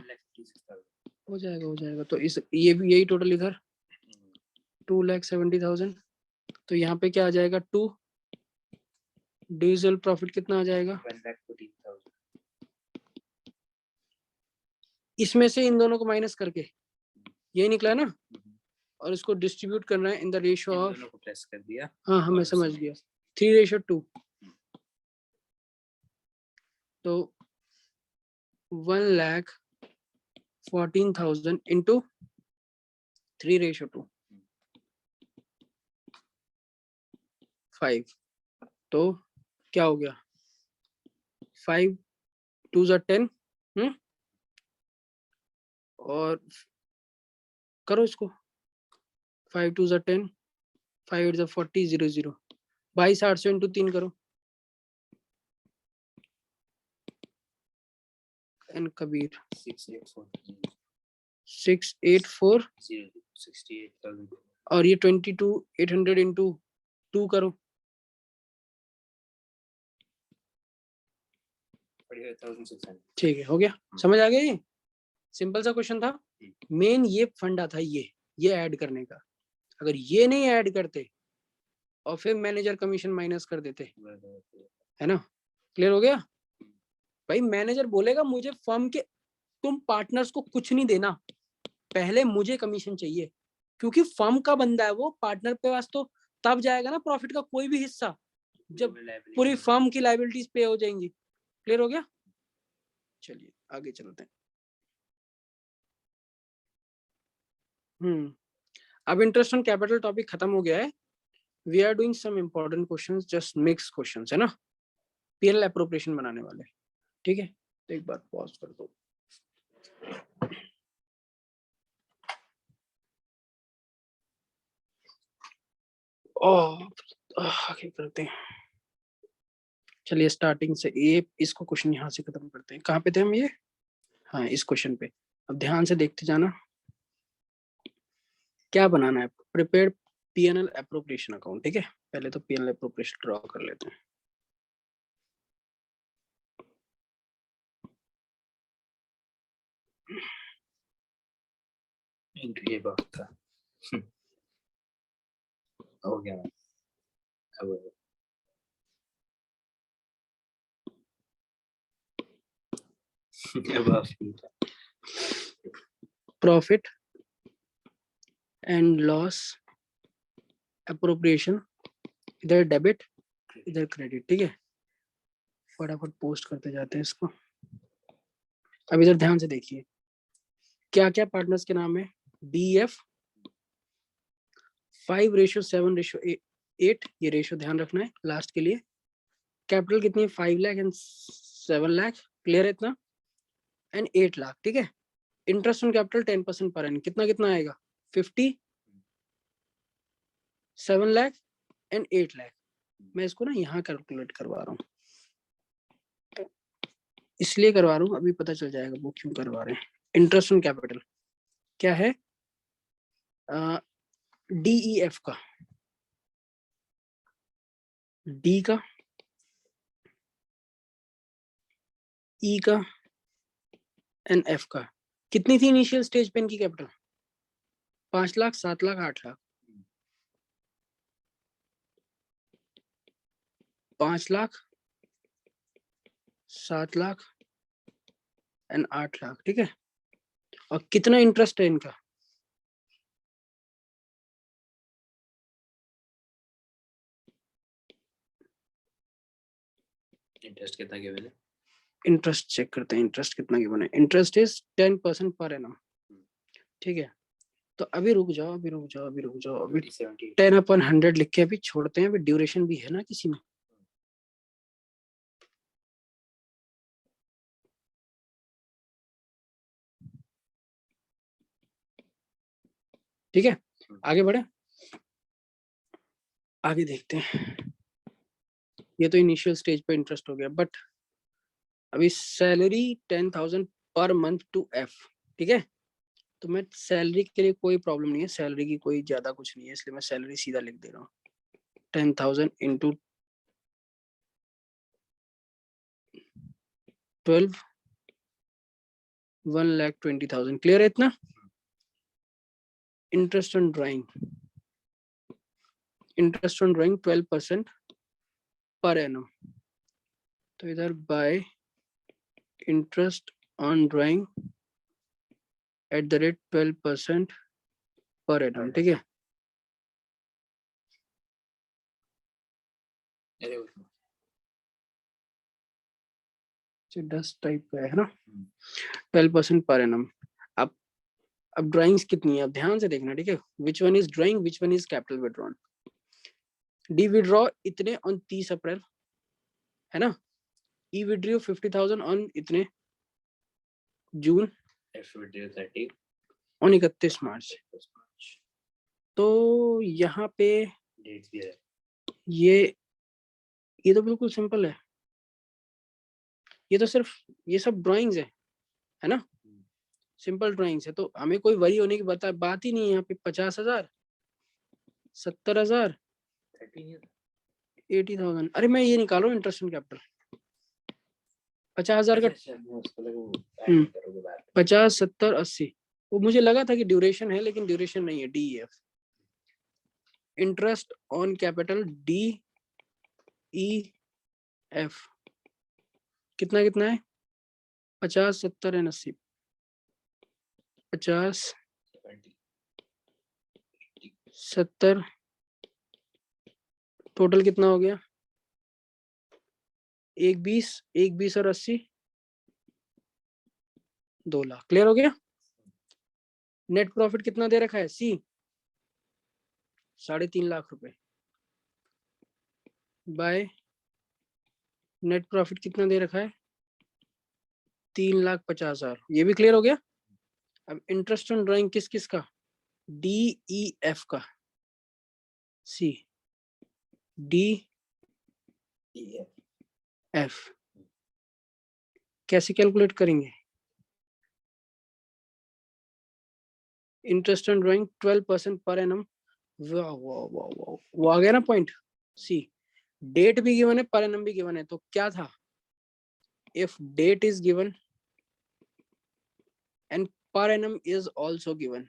हो जाएगा। तो इस ये भी यही टोटल इधर 2,70,000। तो यहाँ पे क्या आ जाएगा? 2 डीजल प्रॉफिट कितना आ जाएगा? 1,14,000। इसमें से इन दोनों को माइनस करके यही निकला ना? और इसको डिस्ट्रीब्यूट करना है in the ratio in of, दोनों को प्रेस कर दिया। हाँ हाँ मैं और समझ उसमें- गया, 3:2। तो 1,14,000 इंटू 3:2, 5। तो क्या हो गया, 5 2 ज़ा 10, और करो इसको, 5 2 ज़ा 10, 5 8 ज़ा 40, 0 0, 22,800 इंटू 3 करो। एन कबीर 684 68,000 और ये 22,800 इंटू 2 करो। 45,600। ठीक है, हो गया, समझ आ गया। ये सिंपल सा क्वेश्चन था। मेन ये फंडा था, ये ऐड करने का। अगर ये नहीं ऐड करते और फिर मैनेजर कमीशन माइनस कर देते, है ना, क्लियर हो गया। भाई मैनेजर बोलेगा मुझे फर्म के, तुम पार्टनर्स को कुछ नहीं देना, पहले मुझे कमीशन चाहिए, क्योंकि फर्म का बंदा है वो, पार्टनर पे पास तो तब जाएगा ना प्रॉफिट का कोई भी हिस्सा जब पूरी फर्म की लायबिलिटीज पे हो जाएंगी। क्लियर हो गया, चलिए आगे चलते हैं। अब इंटरेस्ट ऑन कैपिटल टॉपिक खत्म हो गया है। We are doing some important questions, just mix questions, है ना, पीएल एप्रोप्रिएशन बनाने वाले। ठीक है, तो एक बार पॉज कर दो। आगे करते हैं, चलिए स्टार्टिंग से ये इसको क्वेश्चन यहाँ से खत्म करते हैं। कहाँ पे थे हम ये, हाँ इस क्वेश्चन पे। अब ध्यान से देखते जाना, क्या बनाना है, प्रिपेयर पीएनएल एप्रोप्रिएशन अकाउंट। ठीक है, पहले तो पीएनएल एप्रोप्रिएशन ड्रॉ कर लेते हैं। ये बहुत था। हो गया। अब प्रॉफिट एंड लॉस एप्रोप्रिएशन, इधर डेबिट इधर क्रेडिट। ठीक है, फटाफट पोस्ट करते जाते हैं इसको। अब इधर ध्यान से देखिए, क्या क्या पार्टनर्स के नाम है, BF 5:7:8, ये रेशियो ध्यान रखना है लास्ट के लिए। कैपिटल कितनी है, 5 लाख एंड 7 लाख, क्लियर है इतना, एंड 8 लाख। ठीक है, इंटरेस्ट ऑन कैपिटल 10% पर एन, कितना कितना आएगा, 57 लाख एंड 8 लाख। मैं इसको ना यहाँ कैलकुलेट करवा रहा हूँ, इसलिए करवा रहा हूँ, अभी पता चल जाएगा वो क्यों करवा रहे हैं। इंटरेस्ट ऑन कैपिटल क्या है, DEF का, D का, E का एंड F का। कितनी थी इनिशियल स्टेज पे इनकी कैपिटल, 5 लाख 7 लाख 8 लाख, 5 लाख 7 लाख एंड 8 लाख। ठीक है, और कितना इंटरेस्ट है इनका, इंटरेस्ट कितना गिवन है, इंटरेस्ट चेक करते हैं, इंटरेस्ट कितना गिवन है। Interest is 10% per annum. ठीक है, तो अभी रुक जाओ, अभी 10/100 लिख के अभी छोड़ते हैं, अभी ड्यूरेशन भी है ना किसी में। ठीक है, आगे बढ़े, आगे देखते हैं। ये तो इनिशियल स्टेज पे इंटरेस्ट हो गया, बट अभी salary 10,000 per month to F। ठीक है, तो मैं सैलरी के लिए कोई प्रॉब्लम नहीं है, सैलरी की कोई ज्यादा कुछ नहीं है, इसलिए मैं सैलरी सीधा लिख दे रहा हूँ, 10,000 इंटू 12, 1,20,000। क्लियर है इतना। Interest on drawing, 12% per annum, तो इधर bye interest on drawing @ 12% per annum, ठीक है। अरे उसमें 10 टाइप का है ना, 12% पर एनम। अब ड्राइंग्स कितनी है, अब ध्यान से देखना, ठीक है। Which one is drawing, which one is capital withdrawn. D withdraw इतने ऑन 30 अप्रैल, है ना। ई विड्रॉ 50,000 ऑन इतने जून, F video 30 ऑन 31 मार्च। तो यहाँ पे dates भी है। ये तो बिल्कुल सिंपल है, ये तो सिर्फ ये सब ड्राइंग्स है ना, सिंपल ड्राइंग्स है। तो हमें कोई वरी होने की बात ही नहीं है यहाँ पे। 50,000, 70,000, 80,000। अरे मैं ये निकाल रहा हूँ इंटरेस्ट ऑन कैपिटल। 50,000 का 50, 70, 80। वो मुझे लगा था कि ड्यूरेशन है, लेकिन ड्यूरेशन नहीं है। DEF interest on capital DEF कितना कितना है, 50, 70 एंड 80। 50, 70, टोटल कितना हो गया, 1,20 और 80, 2 लाख। क्लियर हो गया। नेट प्रॉफिट कितना दे रखा है, C 3.5 लाख रुपए बाय नेट प्रॉफिट कितना दे रखा है, 3,50,000। ये भी क्लियर हो गया। अब इंटरेस्ट ऑन ड्राइंग किस किस का, DEF का, C DEF कैसे कैलकुलेट करेंगे। Interest on drawing 12% per annum. वाह वाह वाह वाह, वो आ गया ना पॉइंट। सी डेट भी गिवन है, पर एनम भी गिवन है। तो क्या था, if date is given and per annum is also given,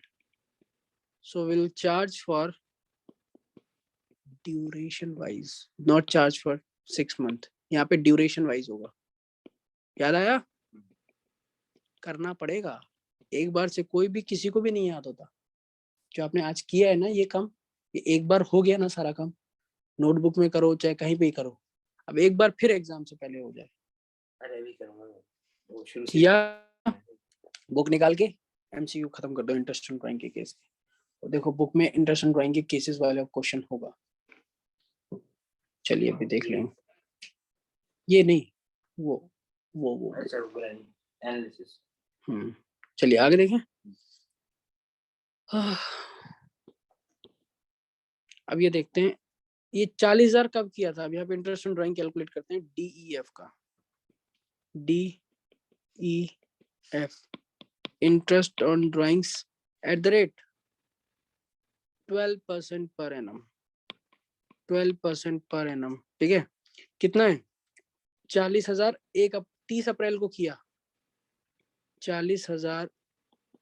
so we'll charge for duration wise, not charge for 6 month। यहाँ पे duration wise होगा। याद आया, करना पड़ेगा एक बार से, कोई भी किसी को भी नहीं याद होता। जो आपने आज किया है ना ये काम, ये एक बार हो गया ना सारा काम, नोटबुक में करो चाहे कहीं पे ही करो, अब एक बार फिर एग्जाम से पहले हो जाए। अरे भी करूंगा वो शुरू से या बुक निकाल के MCQ खत्म कर दो इंटरेस्ट ऑन ड्राइंग के केस। तो देखो बुक में इंटरेस्ट ऑन ड्राइंग के केसेस वाला क्वेश्चन होगा। चलिए अभी देख लें। ये नहीं, वो अच्छा एनालिसिस। चलिए आगे देखें। अब ये देखते हैं, ये 40,000 कब किया था। अब यहाँ पे इंटरेस्ट ऑन ड्राइंग कैलकुलेट करते हैं DEF का। DEF interest on drawings at the rate 12% per annum, 12% per annum, ठीक है। कितना है, 40,000 30 अप्रैल को किया, 40,000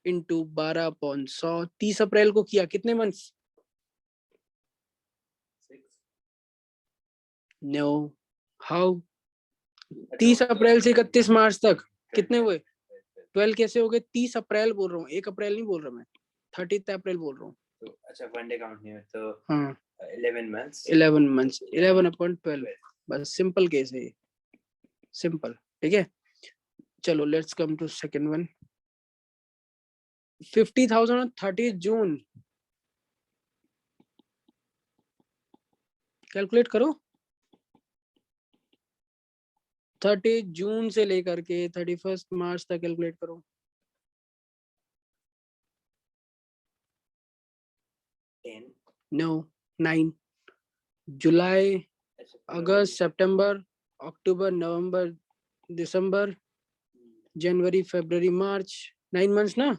इंटू 12/100, 30 अप्रैल को किया, कितने मंथ्स, नो हाउ, 30 अप्रैल से 31 मार्च तक कितने हुए, 12 कैसे हो गए, 30 अप्रैल बोल रहा हूँ, 1 अप्रैल नहीं बोल रहा मैं, 30 अप्रैल बोल रहा हूँ। तो अच्छा वन डे काउंट नहीं है तो हाँ 11 मंथ्स 11/12, बस सिंपल केस है ये, सिंपल, ठीक है। चलो let's come to second one. 50,000 on 30 June, calculate करो। 30 जून से लेकर के 31 मार्च तक कैलकुलेट करो। 10 नो 9, जुलाई, अगस्त, सितंबर, अक्टूबर, नवंबर, दिसंबर, जनवरी, फरवरी, मार्च, 9 मंथ्स ना।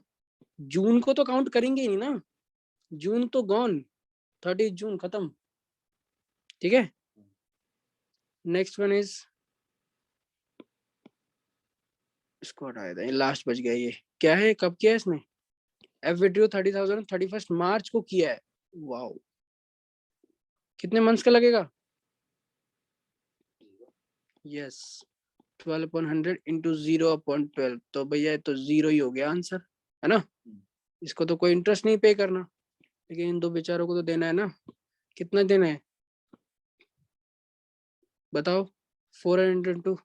जून को तो काउंट करेंगे ही नहीं ना, जून तो गॉन, 30 जून खत्म, ठीक है। नेक्स्ट वन इज, इसको हटाया था, लास्ट बच गया। ये क्या है, कब किया है इसने, एफ विड्रॉ 30,000 31 मार्च को किया है। वाओ, कितने मंथ्स का लगेगा, यस 12/100 इंटू 0/12, तो भैया तो 0 ही हो गया आंसर, है ना। इसको तो कोई इंटरेस्ट नहीं पे करना, लेकिन इन दो बेचारों को तो देना है ना, कितना देना है बताओ? 402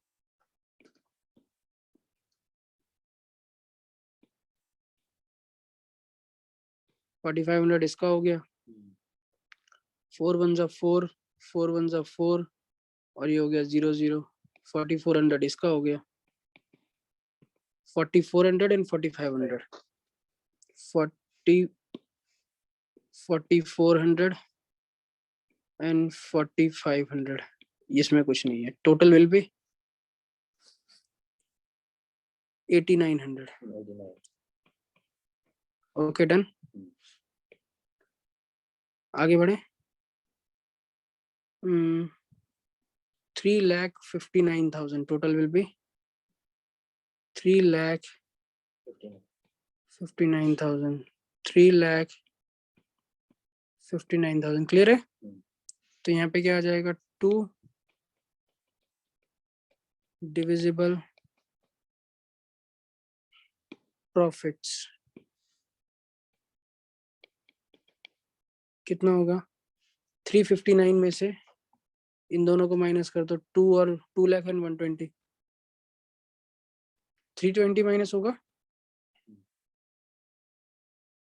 4500 इसका हो गया, 4 1 4, 4 1 4, और ये हो गया 0 0, 4400 इसका हो गया, 4400 एंड 4500, 40 4400 एंड 4500, इसमें कुछ नहीं है, total will B 8900। Okay done, आगे बढ़े। 3,59,000 टोटल विल बी 3,59,000, 3,59,000 क्लियर है। तो यहाँ पे क्या आ जाएगा, 2 डिविजिबल प्रॉफिट्स कितना होगा, 359 में से इन दोनों को माइनस कर दो, 2 और 2 लाख एंड 120, 320 माइनस होगा,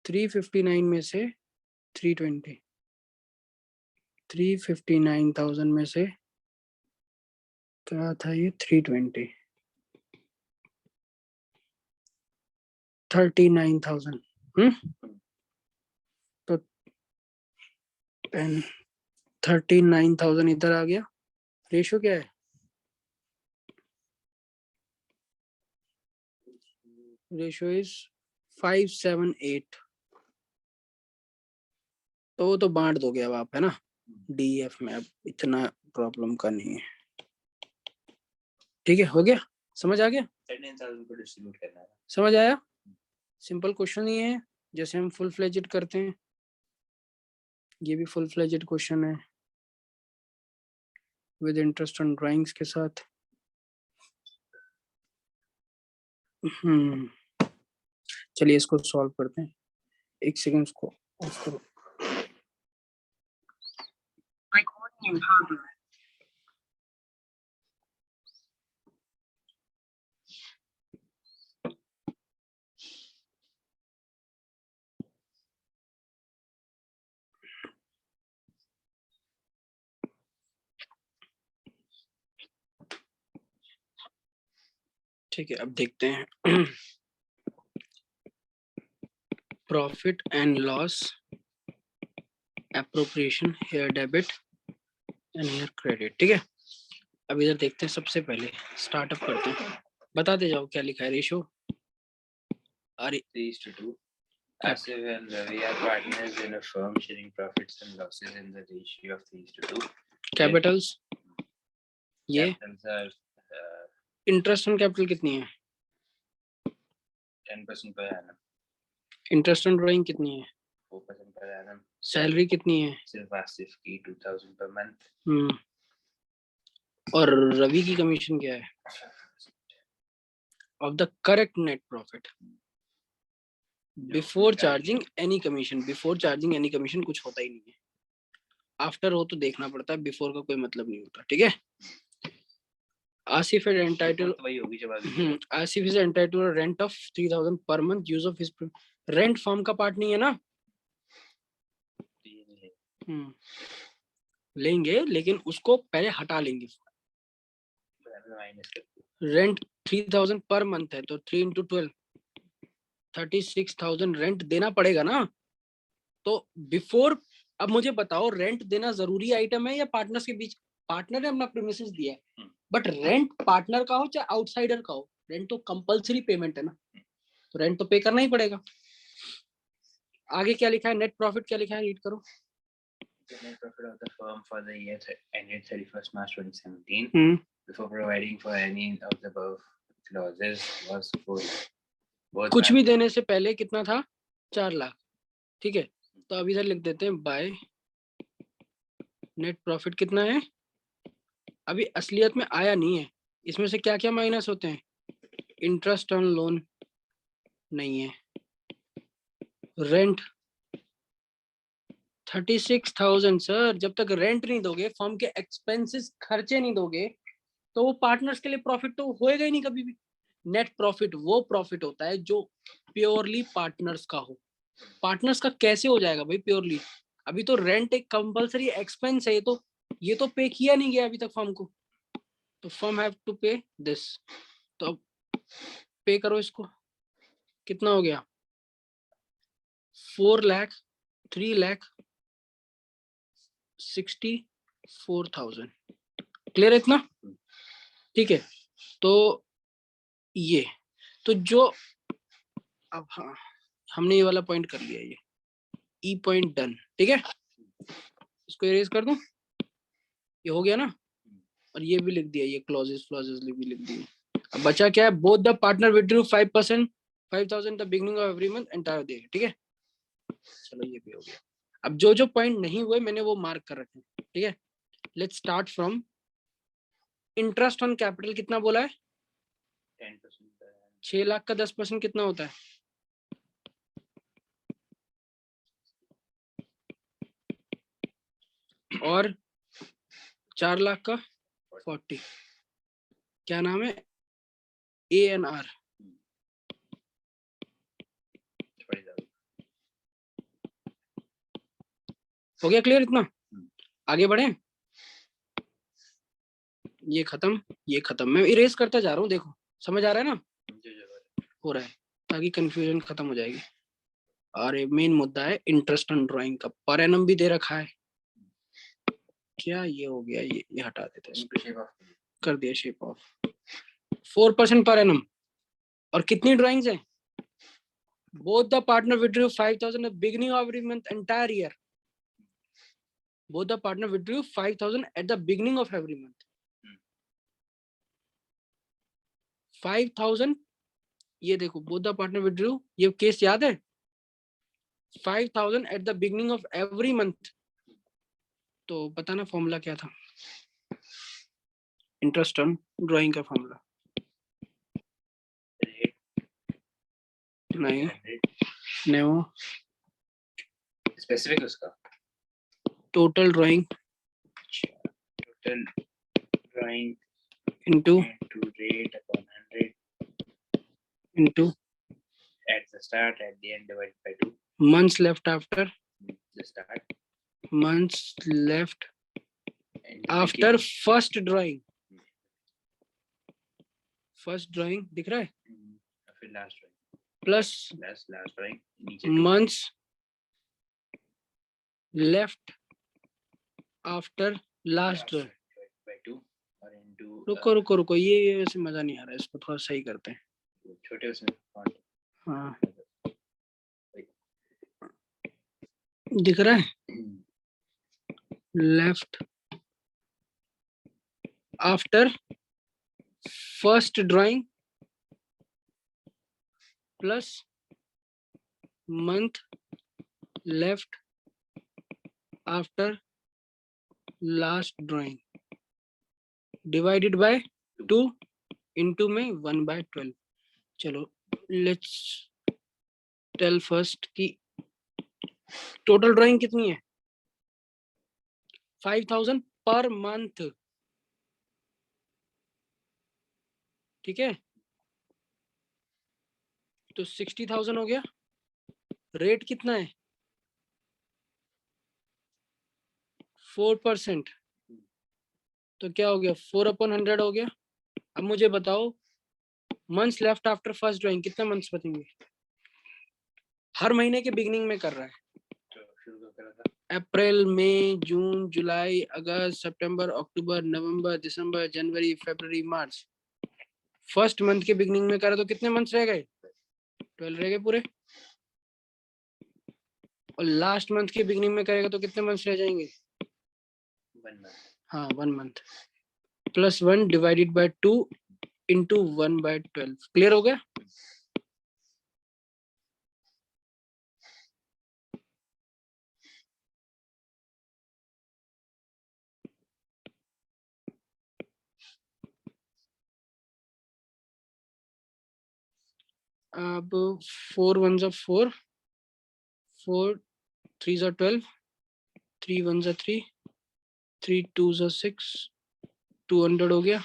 359 में से 320, 359,000 में से क्या था ये, 320, 39,000, तो 39,000 इधर आ गया। रेशो क्या है, रेशो इज 578, तो वो तो बांट दोगे अब आप, है ना, डीएफ में, अब इतना प्रॉब्लम का नहीं है। ठीक है, हो गया, समझ आ गया, 39,000 को डिस्ट्रीब्यूट करना है। समझ आया, सिंपल क्वेश्चन ही है, जैसे हम फुल फ्लेजेड करते हैं, ये भी फुल फ्लेजेड क्वेश्चन है विद इंटरेस्ट ऑन ड्राइंग्स के साथ। चलिए इसको सॉल्व करते हैं, एक सेकंड इसको ऑफ करो। ठीक है, अब देखते हैं profit and loss appropriation, here debit and here credit. ठीक है, अब इधर देखते हैं, सबसे पहले स्टार्टअप करते हैं, बताते जाओ क्या लिखा है। रेशो अरे 3:2. Asif and Ravi are partners in a firm sharing profits and losses in the ratio of 3:2. Capitals, ये Capitals are interest on capital कितनी है, 10% per annum, interest on drawing कितनी है, 4% per annum. सैलरी कितनी है, सिर्फ आसिफ की 2,000 per month. और रवि की कमीशन क्या है, of the correct net profit before charging any commission. Before charging any commission कुछ होता ही नहीं है, आफ्टर हो तो देखना पड़ता है, बिफोर का कोई मतलब नहीं होता। ठीक है, आसिफ इज एंटाइटल्ड, वही होगी जब Asif is entitled rent of 3,000 per month use of his, rent form का पार्ट नहीं है ना, लेंगे लेकिन उसको पहले हटा लेंगे। रेंट 3,000 पर मंथ है, तो 3 इंटू 12 36,000 रेंट देना पड़ेगा ना। तो बिफोर, अब मुझे बताओ रेंट देना जरूरी आइटम है या पार्टनर्स के बीच, पार्टनर ने अपना प्रीमिसेस दिया है, बट रेंट पार्टनर का हो चाहे आउटसाइडर का हो, रेंट तो कंपलसरी पेमेंट है ना, तो रेंट तो पे करना ही पड़ेगा। आगे क्या लिखा है, नेट प्रॉफिट क्या लिखा है, रीड करो। The net profit of the firm for the year ended 31st March 2017 before providing for any of the above clauses was कुछ भी देने से पहले कितना था, 4 लाख। ठीक है, तो अब इधर लिख देते हैं बाय नेट प्रॉफिट कितना है, अभी असलियत में आया नहीं है, इसमें से क्या क्या माइनस होते हैं, इंटरेस्ट ऑन लोन नहीं है, रेंट 36,000 सर। जब तक रेंट नहीं दोगे, फर्म के एक्सपेंसेस खर्चे नहीं दोगे, तो वो पार्टनर्स के लिए प्रॉफिट तो होएगा ही नहीं कभी भी। नेट प्रॉफिट वो प्रॉफिट होता है जो प्योरली पार्टनर्स का हो। पार्टनर्स का कैसे हो जाएगा भाई प्योरली? अभी तो रेंट एक कंपलसरी एक्सपेंस है, ये तो पे किया नहीं गया अभी तक फर्म को, तो फर्म हैव टू पे दिस। तो अब पे करो इसको। कितना हो गया? 4 लाख 3,64,000। क्लियर है इतना? ठीक है। तो ये तो जो अब, हाँ, हमने ये वाला पॉइंट कर लिया, ये ई पॉइंट डन। ठीक है, इसको इरेज कर दूं, ये हो गया ना। और ये भी लिख दिया, ये क्लॉजेस भी लिख दिए। अब बचा क्या है? Both the partner withdrew 5% 5,000 the beginning of every month entire day. ठीक है, चलो ये भी हो गया। अब जो जो पॉइंट नहीं हुए मैंने वो मार्क कर रखे हैं। ठीक है, let's start from interest on capital. कितना बोला है? 10%. 6 लाख का 10% कितना होता है? और 4 लाख का 40। क्या नाम है? ANR। हो गया क्लियर इतना? आगे बढ़े? ये खत्म, ये खत्म। मैं इरेज करता जा रहा हूँ, देखो समझ आ रहा है ना? हो रहा है, ताकि कंफ्यूजन खत्म हो जाएगी। और ये मेन मुद्दा है इंटरेस्ट ऑन ड्राइंग का। पर एनम भी दे रखा है। क्या ये हो गया? ये हटा देते हैं, कर दिया शेप ऑफ। 4% per annum. और कितनी ड्राइंग्स है? Both the partner withdrew 5,000 at beginning of every month entire year. Both the partner withdrew 5,000 at the beginning of every month. 5,000, ये देखो both the partner withdrew, ये केस याद है? 5,000 at the beginning of every month. तो बताना फॉर्मूला क्या था इंटरेस्ट ऑन ड्राइंग का? फॉर्मूला नहीं, नहीं, स्पेसिफिक उसका total drawing into rate upon 100 into at the start, at the end divided by 2. months left after The start. months left And after first drawing. First drawing दिख रहा है? फिर last drawing plus last drawing नीचे months left after last drawing by 2 और into रुको, ये वैसे मजा नहीं आ रहा है, इसको थोड़ा सही करते हैं। छोटे उसमें font. हाँ, दिख रहा है? Left after first drawing plus month left after last drawing divided by 2 into में 1/12। चलो लेट्स टेल फर्स्ट की टोटल ड्राइंग कितनी है? 5,000 पर मंथ। ठीक है, तो 60,000 हो गया। रेट कितना है? 4%। तो क्या हो गया? 4/100 हो गया। अब मुझे बताओ months left after first drawing कितने मंथ्स बचेंगे? हर महीने के बिगिनिंग में कर रहा है। अप्रैल, मई, जून, जुलाई, अगस्त, सितंबर, अक्टूबर, नवंबर, दिसंबर, जनवरी, फरवरी, मार्च। फर्स्ट मंथ के बिगिनिंग में करा तो कितने मंथ्स रह गए? 12 रह गए पूरे। और लास्ट मंथ के बिगिनिंग में करेगा तो कितने मंथ्स रह जाएंगे? 1 month. हाँ, 1 month plus 1 divided by 2 into 1/12। Clear हो गया? अब 4 1 4 4 3 12 3 1 जा 3, 3 2 जा 6, 200 हो गया,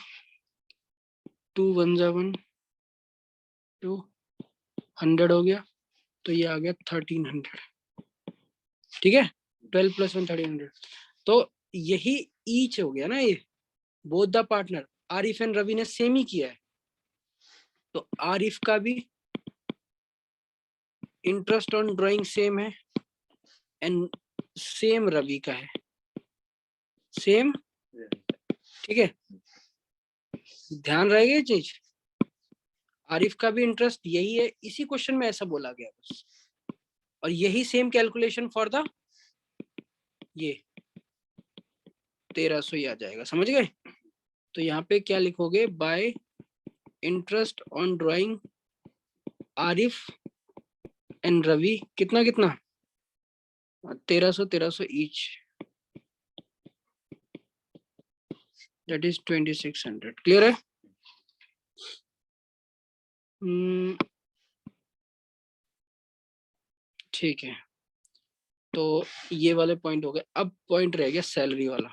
2 1 जा 1, 200 हो गया, तो ये आ गया 1300। ठीक है, 12 + 1 1300। तो यही ईच हो गया ना, ये both the partner Arif and Ravi ने सेम ही किया है, तो आरिफ का भी इंटरेस्ट ऑन ड्राइंग सेम है एंड सेम रवि का है, सेम। ठीक है, ध्यान रहेगा ये चीज। आरिफ का भी इंटरेस्ट यही है, इसी क्वेश्चन में ऐसा बोला गया बस, और यही सेम कैलकुलेशन फॉर द ये 1300 ही आ जाएगा, समझ गए। तो यहाँ पे क्या लिखोगे, by interest on drawing Arif and Ravi, कितना कितना 1300 ईच, दैट इज 2600। क्लियर है। ठीक है, तो ये वाले पॉइंट हो गए। अब पॉइंट रह गया सैलरी वाला।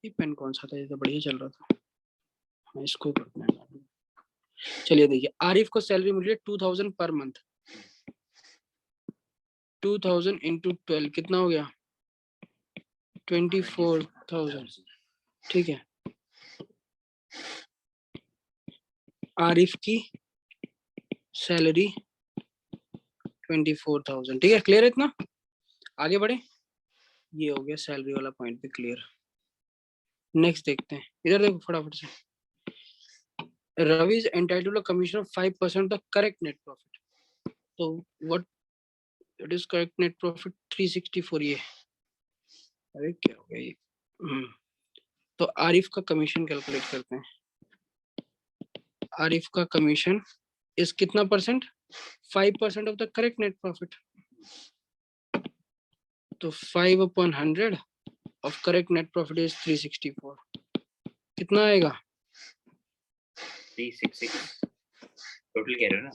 ये पेन कौन सा था, ये तो बढ़िया चल रहा था, हाँ इसको ही करते हैं। चलिए देखिए, आरिफ को सैलरी मिल रही है 2000 पर मंथ, 2000 इंटू 12 कितना हो गया 24,000। ठीक है, आरिफ की सैलरी 24,000। ठीक है, क्लियर है इतना, आगे बढ़े। ये हो गया सैलरी वाला पॉइंट भी क्लियर। नेक्स्ट देखते हैं, इधर देखो फटाफट से। Ravi is entitled to commission of 5% the correct net profit, तो what it is correct net profit 364। ये अरे क्या हो गया ये, तो आरिफ का कमीशन कैलकुलेट करते हैं। आरिफ का कमीशन इस कितना percent, 5% of the correct net profit, तो 5/100 of correct net profit is 364। कितना आएगा 366 टोटल कह रहे हो ना,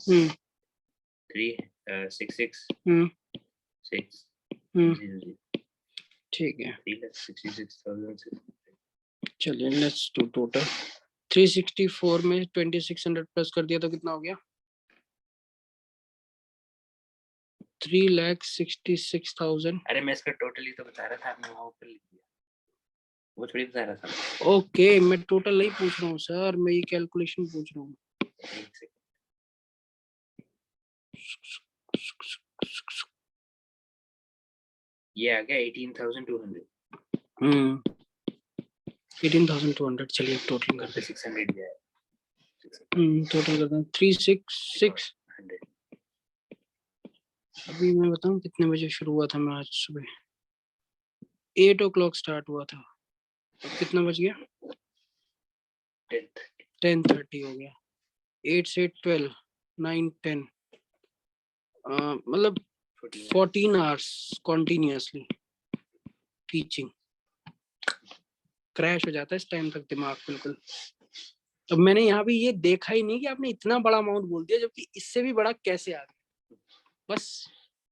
366 6 ठीक है, 366,000। चलिए लेट्स डू टोटल। 364 में 2600 प्लस कर दिया तो कितना हो गया 3,66,000। अरे मैं इसका टोटल ही तो बता रहा था, आपने वहां ऊपर लिख दिया, वो थोड़ी बता रहा था। ओके, मैं टोटल नहीं पूछ रहा हूँ सर, मैं ये कैलकुलेशन पूछ रहा हूँ। ये आ गया 18,200। 18,200। चलिए टोटल करते हैं, 600 जाए। टोटल करते हैं 366। अभी मैं बताऊं कितने बजे शुरू हुआ था, मैं आज सुबह 8 o'clock स्टार्ट हुआ था, अब कितना बज गया 10:30 हो गया। 8 से 12 9 10 मतलब 14 आवर्स कॉन्टिन्यूसली टीचिंग। क्रैश हो जाता है इस टाइम तक दिमाग बिल्कुल। अब मैंने यहाँ भी ये देखा ही नहीं कि आपने इतना बड़ा अमाउंट बोल दिया, जबकि इससे भी बड़ा कैसे आ गया। बस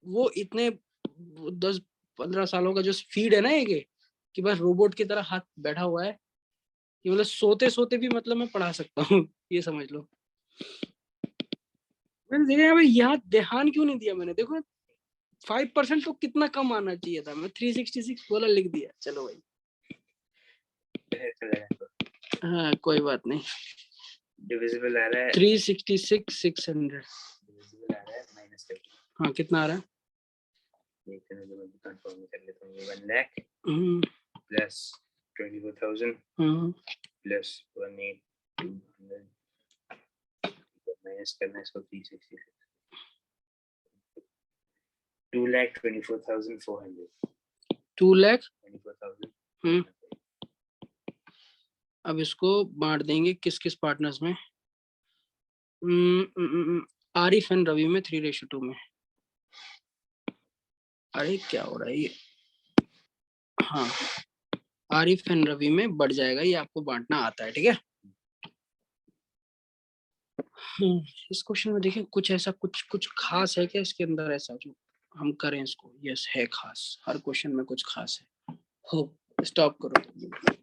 वो इतने 10-15 सालों का जो स्पीड है ना ये, कि बस रोबोट की तरह हाथ बैठा हुआ है कि मतलब सोते सोते भी मतलब मैं पढ़ा सकता हूँ, ये समझ लो। मैंने देखा यहाँ ध्यान क्यों नहीं दिया मैंने, देखो 5% तो कितना कम आना चाहिए था, मैं 366 बोला लिख दिया, चलो भाई। हाँ कोई बात नहीं, डिविजिबल आ रहा है 366,600। डिविजिबल आ रहा है -30। हाँ कितना आ रहा है, देखते हैं, मैं कंफर्म कर लेता हूँ। 1 लाख हम्म, प्लस 24,000 प्लस 18,200 माइनस करना है इसको 366। 2,24,400। 2,24,000। अब इसको बांट देंगे किस किस पार्टनर्स में, आरिफ एंड रवि में 3:2 में। अरे क्या हो रहा है ये, हाँ आरिफ एंड रवि में बढ़ जाएगा, ये आपको बांटना आता है, ठीक है। इस क्वेश्चन में देखिए कुछ ऐसा कुछ खास है क्या इसके अंदर, ऐसा जो हम करें इसको। यस है खास, हर क्वेश्चन में कुछ खास है। हो स्टॉप करो।